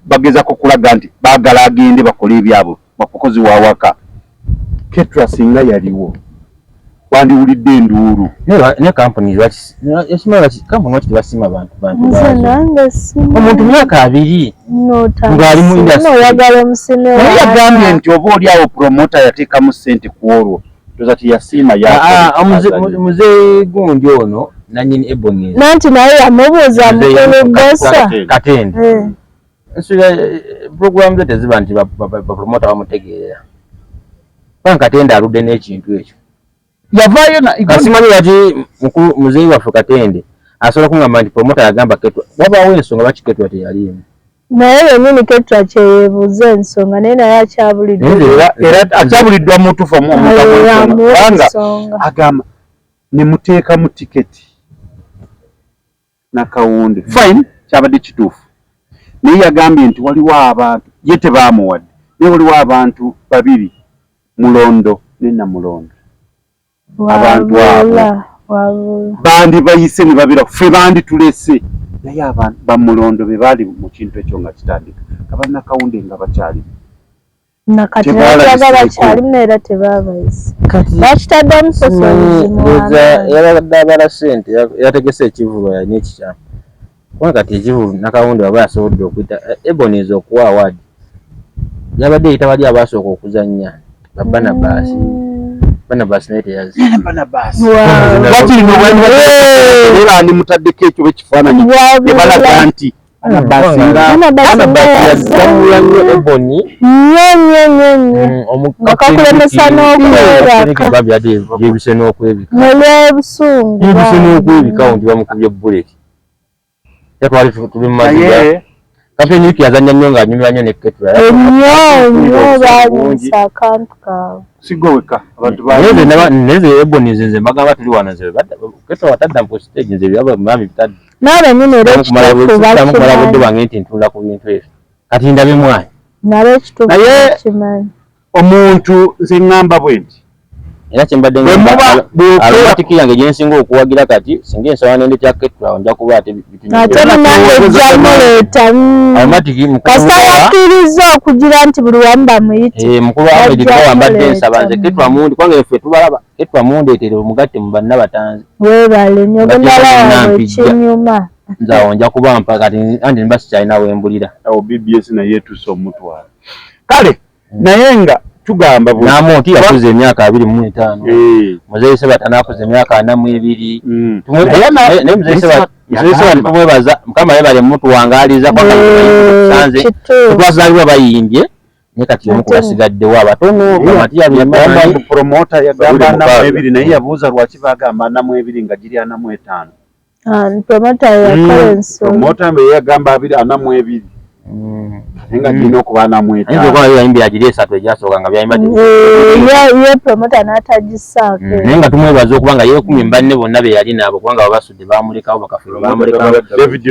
bagezako kulaga nti baagala agende bakole ebyabwe bakozi wa waka Ketula singa yaliwo wandiwulidde enduulu ne company company basima bantu omuntu myaka 2 ng'ali mu industry oyagala omusime yagambye nti oba oli awo promota yateekamu ssente ku olwo toza tiyasiima muzeeyi gundi ono nanyini Ebony nanti naye yamubuuza mukulu Gosa Katende program ze teziba nti bapromota bamutegeerera kubanga Katende aludde n'ekintu ekyo yavaayo kasimanyi lwaki muzeeyi waffe Katende asobola kungamba nti promota yagamba Ketwa wabaawo ensonga lwaki Ketwa teyaliimu naye yennyini Ketwa kyeyeebuuza ensonga naye naye akyabuliddwa era akyabuliddwa mutuufu kubanga agamba ne muteekamu tiketi nakawunde fine kyabadde kituufu naye yagambye nti waliwo abantu ye tebaamuwadde naye waliwo abantu 2 Mulondo ne Namulondo abantu abo bandi bayise ne babira ffe bandi tulese naye abantu bamulondo be baali mu kintu ekyo nga kitandika kabana kawunde nga bakyali nakati bakyalimu era tebaabayise bakitaddamu yabadde abala ssente yategese ekivulo yalina ekikyamu kubanga kati ekivulo nakawunde waba yasobodde okuyita Ebony okuwa awadi yabadde eyita bali abaasooka okuzannya Barnabas naye teyazi era ni mutaddeko ekyo ekifaananyi ebalaga nti Ebony okakulemesa n'okwebise n'okwebika ndi bamukubye buleti twali tuli mu maziga kapeni wiki yazanya nnyo ng'anyumira nnyo ne Ketwa ennyo baanyisa akantu kaabwe sigoweka abantu neze Ebony nze mbagamba tuli wano nze Ketwa watadda ku stage nze byaba mami bitadde n'abanyini era ekituufu bakumala budde bwange nti ntunda ku bintu ebyo kati ndabye mwayi nabo ekituufu bakimanyi omuntu nze ŋŋamba bwe nti era kyembadde amatiki yange gyensinga okuwagira kati singa ensaba nende kya Ketwa nja kuba ate ate munaejjamuleeta kasita yakkiriza okugira nti buli wamu bamuyite mukulu Ahmed wambadde ensaba nze Ketwa mundi kubanga ffe tubalaba Ketwa mundeetere omugatte mu banna batanzi weebale nnyo bendalawo ekinyuma nze awo nja kuba mpa kati andi niba sikyalina wembulira awo BBS naye yeetuuse omutwalo kale naye nga tugamba Namonti yakuze emyaka 25 muzeeyi Sebatana akuze emyaka 42 naye muzeeyi Sebatana tumwebaza mukama yebale mutuwangaaliza sanze twazaalibwa bayimbye naye kati omu kubasigaddewo abatono amati yabiyamanyi promota yagamba 42 naye yabuuza lwaki bagamba 42 nga giri 45 promota yakola ensonga promota yagamba 42 Nenga jino kubana mweta. Nzo kwa yayimbi ajiri 3 ejasooka nga byayimba. Ye promoter n'atagisaako. Nenga tumwebaza okubanga ye 14 bonna be yali nabo kubanga babasudde bamulekawo bakafiro bamulekawo. David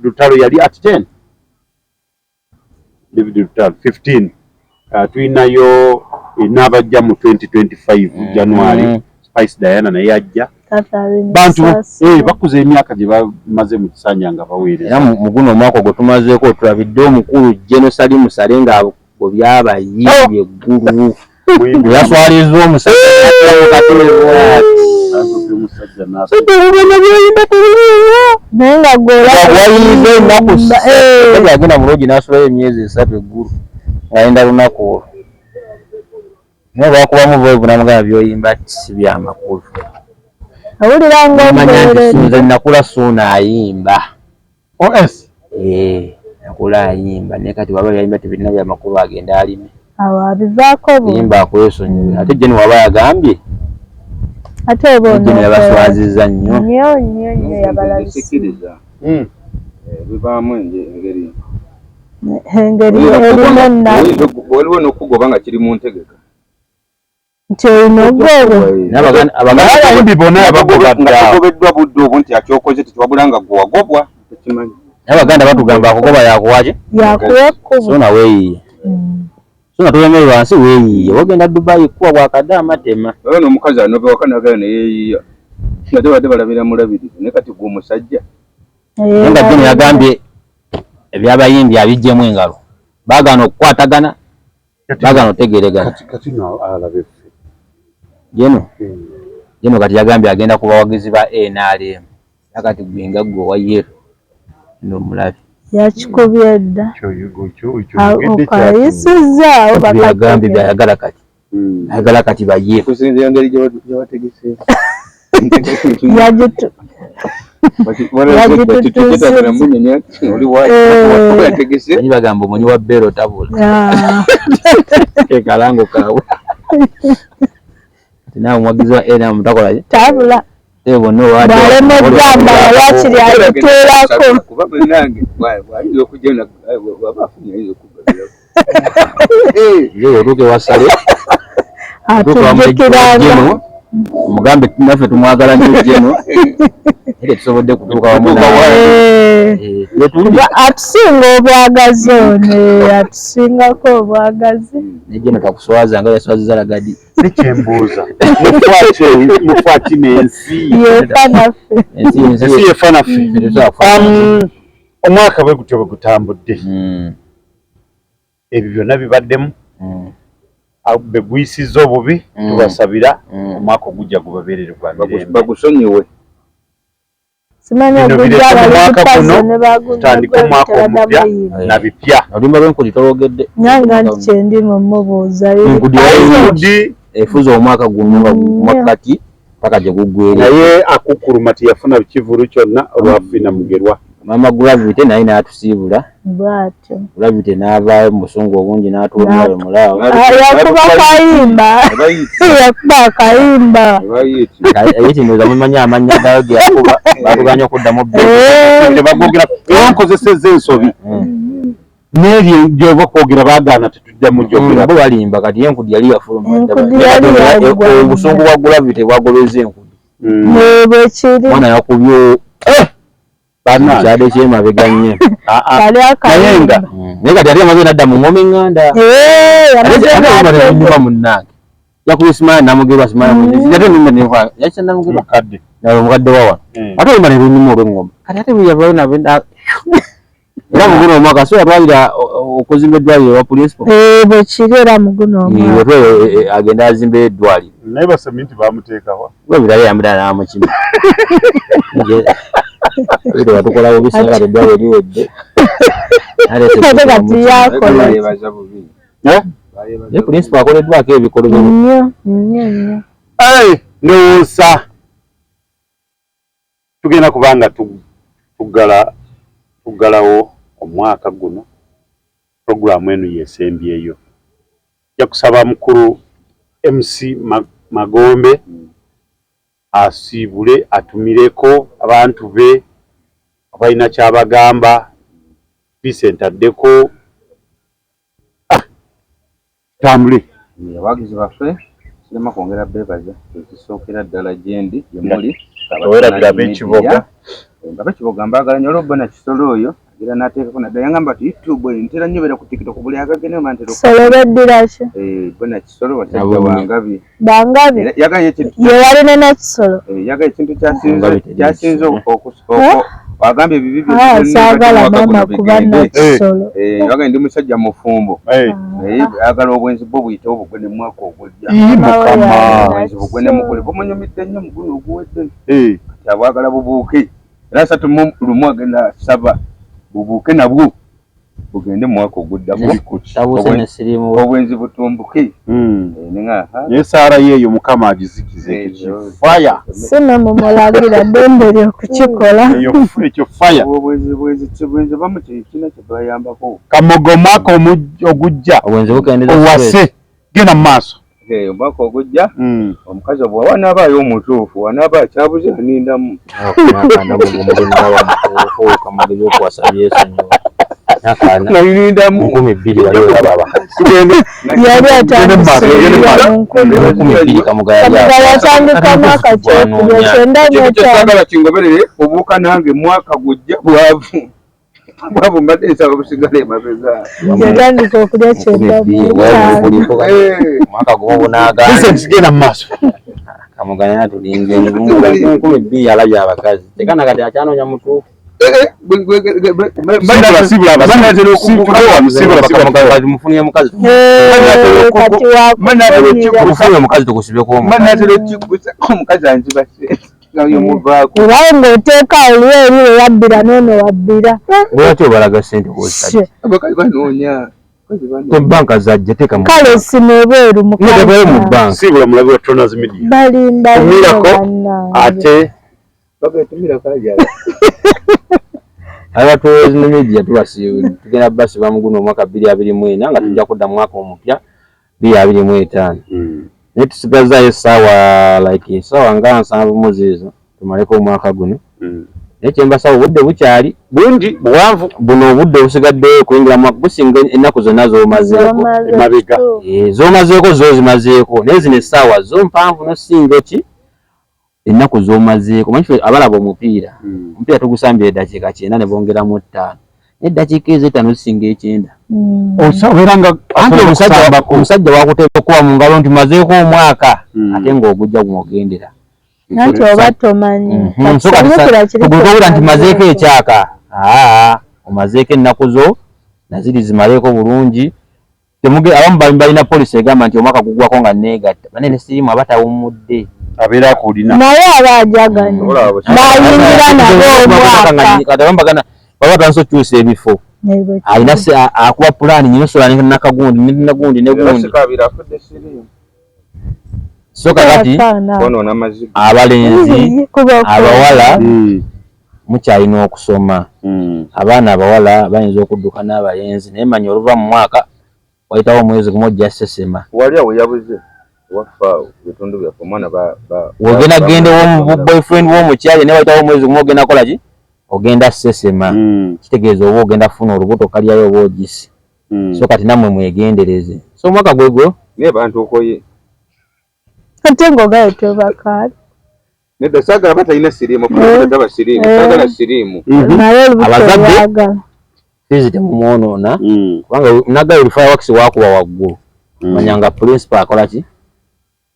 Lutalo yali at 10. David Lutalo 15. Tuinayo inabajja mu 2025 January. Spice Diana na yajja. Bantu bakuze emyaka gye bamaze mu kisanja nga baweereza. Era muguno omwaka gwe tumazeeko tulavidde omukulu Genocide Musale nga bo byabayimbye eggulu. Yaswaliza omusajja nenga agenda muloogi n'asulayo emyezi 3 eggulu ng'ayenda lunaku olwo. Naye lwakubamu voivu namugamba byoyimba si byamakulu. Awulira ng'ombeere nze nakula suuna ayimba. OS? Nakula ayimba naye kati waba yayimba tebirina byamakulu agenda alime. Awo abivaako bo. Yimba akwesonyiwe. Ate Jeni waba yagambye. Ate bo Jeni yabaswazizza nnyo. Nnyo yabalabisiza. Bivaamu engeri. Engeri erimu ennaku. Waliwo n'okugoba nga kiri mu ntegeka. Nti olina ogwobo. Abayimbi bonna abagobeddwa budde obwo nti akyokoze tekiwabula nga gwe wagobwa tekimanyi. Abaganda batugamba akugoba yakuwaje? Yakuwa ekkubo. So na weeyiye. So na tulemerwa wansi weeyiye. Wagenda Dubai kuwa bwakadde amatema. Oyo n'omukazi anove waka nagala ne yeeyiya. Ate badde balabira mulabirizi naye kati gwe omusajja. Nga Jeni yagambye ebyabayimbi abijjemu engalo. Baagaana okukwatagana. Baagaana otegeregana. Kati no alabe. Jeno. Jeno kati yagambye agenda kuba wagizi ba NRM akati gwinga gwo wa yeru no mulabi yakikubye dda okayisizaawo bagambye byayagala kati ayagala kati ba yeru kusinzira ngeri gye bagamba omunyi wa bero tabula ekalango kawe nawe mwagizi wa NRM takola tabula balemegamba lwakiri alituulako kuba bwenange wayinza okujja wabafunye ayinza ye otuuke wasale atujjukiranga mugambe naffe tumwagala nnyo jeno era tusobodde kutuuka wamu atusinga obwagazi ono atusingako obwagazi nejeno takuswaza nga yaswaziza lagadi nekyembuuza mufaaki n'ensi yefa naffe ensi yefa naffe omwaka bwe gutyo bwe gutambudde ebyo byonna bibaddemu beguyisiza obubi tubasabira omwaka ogujja gubabeerere gwa mirembe bagusonyiwe simanya ogujja abalikupaze ne tutandika omwaka omupya na bipya olumba lw'enkudi tolwogedde nyanga nti kyendimu mubuuza enkudi efuza omwaka guno nga gumakati paka gye guggweera naye akukkuluma teyafuna kivulu kyonna olwafina mugerwa mama Gravity naye n'atusiibula bw'atyo Gravity n'avaayo mu busungu obungi n'atuulayo mulaawo yakuba akayimba yekinooza mumanya amannya gayo ge yakuba batuganya okuddamu bagogera nkozeseza ensobi n'ebyo gyoba kwogera baagaana tetuddamu gyogera bo balimba kati enkudi yali yafuluma obusungu bwa Gravity bwagoleza enkudi bwekiri mwana yakubyo kyade kyemabega nnyo naye nga naye kati ate amaze nadda mu ngoma eŋŋanda ate munnange yakubye Simaaya namugerwa Simaaya ate mukadde omukadde wawa ate olumba ne lunyuma olw'eŋŋoma kati ate bweyavayo era muguno omwaka so yatwalira okuzimba eddwaliro wa principal bwekiri era muguno omwaka agenda azimba eddwaliro naye baseminti bamuteekawa webirale yamudala namukima ero watukola obisinga eddwaliro liwedde ate kati yakola ye principal akoleddwako ebikolo nnyo ndowooza tugenda kubanga tuggalawo omwaka guno puroguramu eno yesembyeyo ja kusaba mukulu MC Magombe asiibule atumireko abantu be abalina kyabagamba Vincent addeko tambule abagizi baffe kirema kwongera beebaza ekisookera ddala gyendi gyemuli owerabira b'ekiboga abekiboga mbaagala nnyo olwo bona kisolo oyo era n'ateekako naddala yangamba nti YouTube ntera nnyo ku TikTok buli akagene mantero kisolo beddira ki bona kisolo wasajja wangabi bangabi yagaye walina n'ekisolo yagaye ekintu kyasinze wagambye bibi saagala mama kuba nakisolo yagaye ndi musajja mufumbo ayagala obwenzi bwo buyite obugwe ne mwaka ogwojja obwenzi bugwe ne mukole bumunyumidde nnyo muguno oguwedde kati abwagala bubuuke era 3 lumu agenda saba bubuuke nabwo bugende mu mwaka oguddamu obwenzi butumbuke naye saara yeeyo mukama agizikize faya sino mumulagira ddembere okukikola ekyo faya obwenzi bamu kina kye bayambako kamogo mwaka ogujja owase genda mu maaso omwaka ogujja omukazi obwo wanaabaayo omutuufu wanaaba kyabuze anindamu nanindamu 2000 yali atandika mwaka kyokubya kyenda kyagala kingoberere obuuka nange mwaka gujja bwavu bwavu mbadde nsaba busigala emabega yatandika okulya kyenda mwaka gumu bunagenda genda mu maaso kamuganya tulinga 2000 alabye abakazi tekana kati akyanoonya mutuufu ng'oteeka olweri wabbira n'ono wabbira lwaki obalaga ssente banka zajja teeka kale simebweru mu banka sibula mulabe wa Tronas Media balimba ate Tronas Media tugenda basi bamuguno omwaka 2024 nga tujja kudda mu mwaka omupya 2025 naye tusigazayo essaawa nga 7 mu ziizo tumaleko omwaka guno naye kyembasaba obudde bukyali bungi buwanvu buno obudde busigaddeyo kuyingira mu businga ennaku zonna z'omazeeko emabega z'omazeeko zo zimazeeko naye zino essaawa zo mpanvu nosinga ki ennaku z'omazeeko manyi abalaba omupiira tugusambira eddakiika 9 ne bongeramu 5 n'eddakiika ezo 5 zisinga 9 obeera nga omusajja wakuteeka okuba mu ngalo nti mazeeko omwaka ate ng'ogujja gumwogendera nanti oba tomanyi tugulukobula nti mazeeko ekyaka omazeeko ennaku zo naziri zimaleeko bulungi abamu balina polisi egamba nti omwaka gugwako nga neegatta banene sirimu abatawummudde abeera akulina naye abaajaganye bayingira nabo omwaka baba tanso okukyusa ebifo alina akuba pulaani nyinosula nakagundi nagundi negundi so kakati abalenzi abawala mukyalina okusoma abaana abawala bayinza okudduka n'abalenzi naye manya oluva mu mwaka wayitawo omwezi gumu ojja sesema wogenda gende boyfriend w'omukyali naye wayitawo omwezi gumu ogenda kola ki ogenda sesema kitegeeza oba ogenda kufuna olubuto kalyayo oba ogisi so kati nammwe mwegendereze so omwaka gwegwo naye bantu okoye ate ng'ogayo tobakaali nedda saagala batalina siriimu taba siriimu saagala siriimu naye olubuto fizi temumwonoona kubanga nagayo fireworks wakuba waggulu manyanga principal akola ki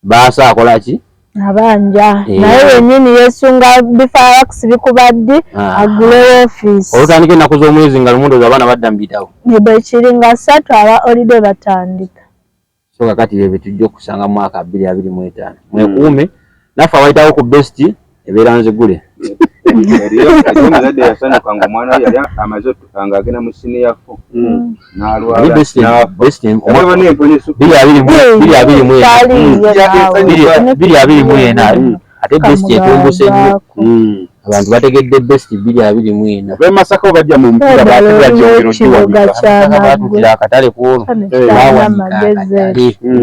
baasa akola ki abanja naye wennyini yeesunga fireworks bikubadde agulewo ofiisi olutandika ennaku z'omwezi nga lumundozi abaana badda mu bitawo bwe kiri nga 3 aba olide batandika so kakati ebyo tujja okusanga mu mwaka 2025 mwekuume naffe awayitawo ku besti ebeera nzigule omuzadde yasanyuka nga omwana we yali amaze nga agenda mu siniya 4 n'alwala ate besti etumbuse nnyo abantu bategedde besti 2024 be Masaka bajja mu mpira batutira akatale kuolwo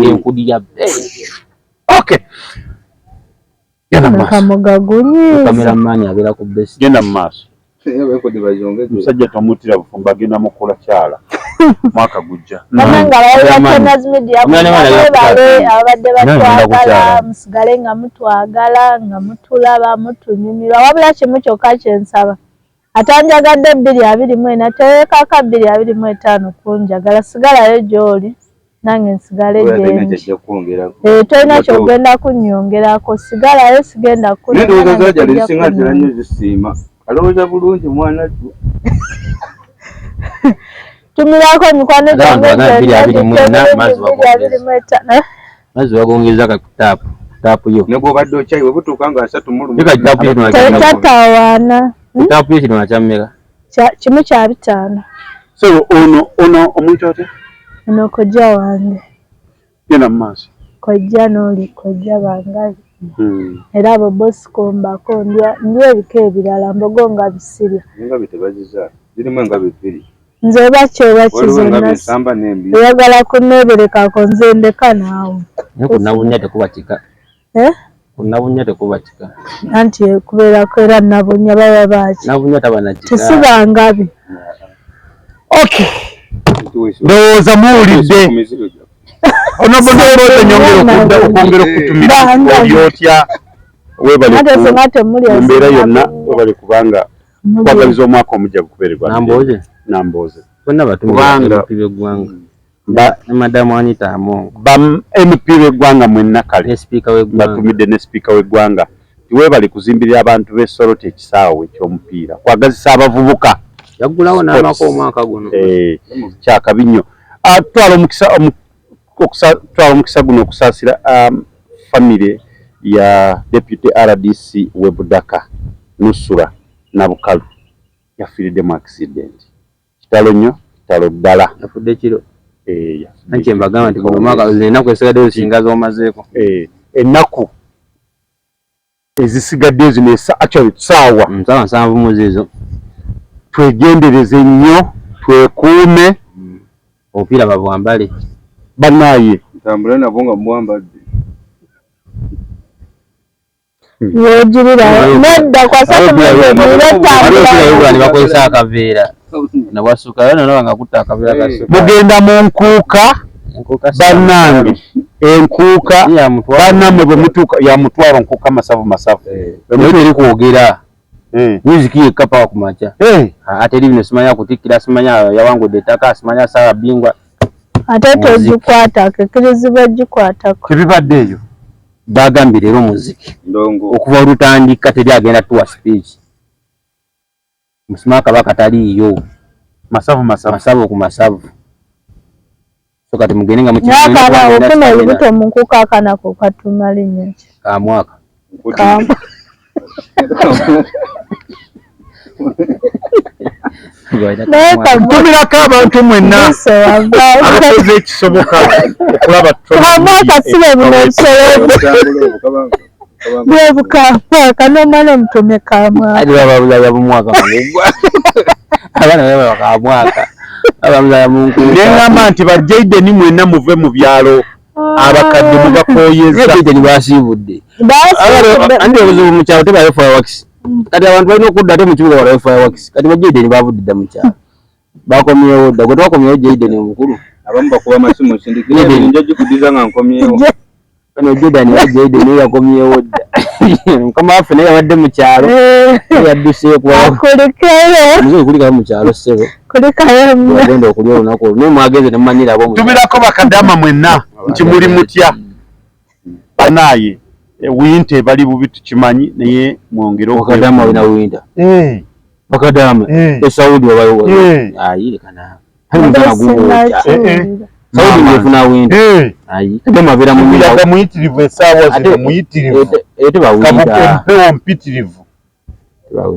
enkudira okay kamugagunyi kameramani abeera ku besti genda mu maaso musajja tomutira bufumba agenda mukola kyala mwaka gujja bamanga Tronas Media abadde batwagala musigale nga mutwagala nga mutulaba mutunyumirwa wabula kimu kyokka kyensaba atanjagadde 2024 teweekaka 2025 kunjagala sigalayo gy'oli nange nsigale gyendi tolina kyogenda kunnyongerako sigalayo sigenda alowooza bulungi mwana tumirako emikwano mazzi bagongeza katapu yo ne bw'obadde okyayi webutuuka nga 3 tatawaana tapu yo kino nakyammeka kimu kya 5 so ono omuntu ate ono kojja wange genda mu maaso kojja n'oli kojja bangabi era abo Bosco mbako ndya ebika ebirala mbogo nga bisirya engabi tebaziza zirimu engabi 2 nze oba kyoba kizonna oyagala kunneeberekako nze ndeka naawe kunabunya tekubatika kunabunya tekubatika anti kubeerako era nabunya baba baki nabunya tabanakika tesiba ngabi okay ndowooza muwulidde okwongera okutumira olyotya webaleembeera yonna webale kubanga kwagaliza omwaka omujja gukubeererwa Nambooze kubanga b'eggwanga madamu Anita Amongo ba MP b'eggwanga mwenna kale batumidde ne sipiika w'eggwanga tiwe bali kuzimbirira abantu b'Soroti ekisaawe ekyomupiira kwagazisa abavubuka yaggulawo n'amako omwaka guno kyakabi nnyo. Twala omukisa guno okusaasira famire ya Deputy RDC Webudaka Nusura Nabukalu yafiiridde mu accident. Kitalo nnyo, kitalo ddala. Yafudde kiro. Nanke mbagamba nti mu mwaka ennaku ezisigadde ezisinga z'omazeeko. Ennaku ezisigadde zino ssaawa 7 mu zizo. Twegendereze nnyo, twekuume. Obupiira babwambale. Bannaaye. Ntambule nabo nga mwambadde. Yojirira nedda kwasaka mwebwe bakozesa akaveera nabwasuka nalaba nga kutta akaveera kaso mugenda mu nkuuka bannange enkuuka bannamwe bwe mutuuka ya mutwalo nkuuka masavu bwe eri kwogera music yekapa ku macha ate eri bino simanya kutikkira simanya yawangudde ettaka simanya saawa bingwa ate tozikwata kekirizibwa gikwatako tebibadde eyo bagambye leero muziki okuva olutandika teri agenda tuwa speech Musima Kabaka taliiyo masavu ku masavu so kati mugende nga mukinyakala okuna olubuto mu nkuuka akanako katuma linnya ka mwaka tumirako abantu mwenna abakoze ekisoboka okulaba kasibe buno ebisolo bwebukamwaka n'omwana omutume kamwaka bababulaya bumwaka abaana baba bakamwaka abamulaya mu nkuuka neŋŋamba nti bajaideni mwenna muve mu byalo abakadde mubakoyeza jaideni basiibudde andi obuzibu mu kyalo tebayo fireworks kati abantu balina okudda ate mu kibuga balayo fireworks kati bajaideni bavudde dda mu kyalo bakomyewo dda gwe twakomyewo jaideni omukulu abamu bakuba amasimu sindikira njja gikudiza nga nkomyewo kano jaideni yajaideni yakomyewo dda mukama waffe naye yabadde mu kyalo yadduseeyo muzeyi kulikayo mu kyalo ssebo agenda okulya olunaku olwo naye mwagenze nemumanyira abo tumirako bakadama mwenna nti muli mutya banaaye winte bali bubi tukimanyi naye mwongere bakadama olina winta bakadama esaudi ayirikana saudi yefuna winta kadama beera mumiyaga muyitirivu esaawa zino muyitirivu empewo mpitirivu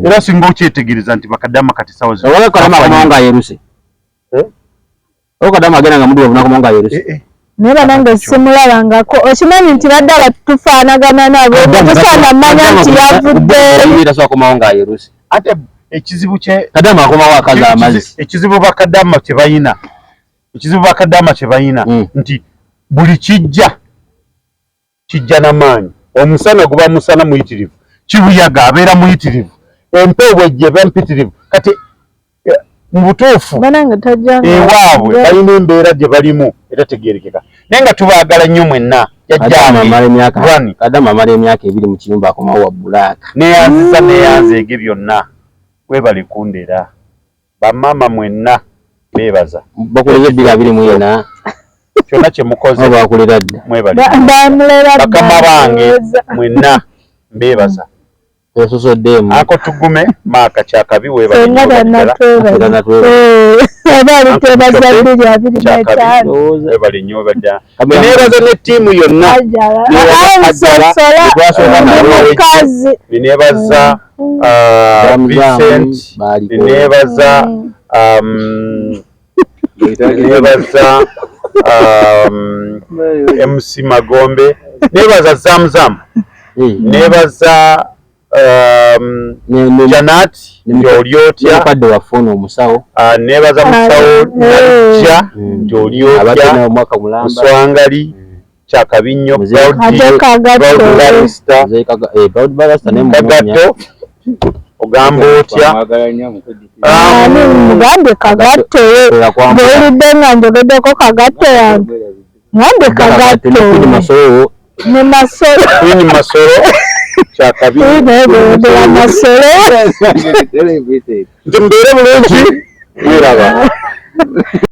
era singa okyetegereza nti bakadama kati saawa zino kadama akomawo yeruse kadama agenda nga mudi wavunakomawo nga yeruse naye banange simulabangako okimanyi nti badde abatufaanagana nabo tusaana mmanya nti yavudde ate ekizibu kadama akomawo akaza amazzi ekizibu bakadama kye bayina nti buli kijja n'amaanyi omusana guba musana muyitirivu kibuyaga abeera muyitirivu empewo bwejja eba mpitirivu kati mu butuufu ewaabwe balina embeera gye balimu etategeerekeka naye nga tubaagala nnyo mwenna kadama amala emyaka 2 mu kiyumba akomawo wa bulaaka neyanziza ege byonna webale kundera bamama mwenna beebaza bakuleze 24 kyonna kye mukoze bakulera dda bakama bange mwenna mbeebaza esosoddeemu ako tugume maaka kyakabi webale nnyo badda neebaza ne ttiimu yonna neebaza Vincent neebaza neebaza MC Magombe neebaza Zamzam neebaza Janat Joliotya kadde wafuna omusawo neebaza musawo Najja Joliotya Muswangali kyakabi nnyo Kagato ogamba otya mugambe Kagato bwoludde nga njogeddeko Kagato yange ngambe Kagato ne Masoro kyakabi Masoro nti mbeere bulungi wiraba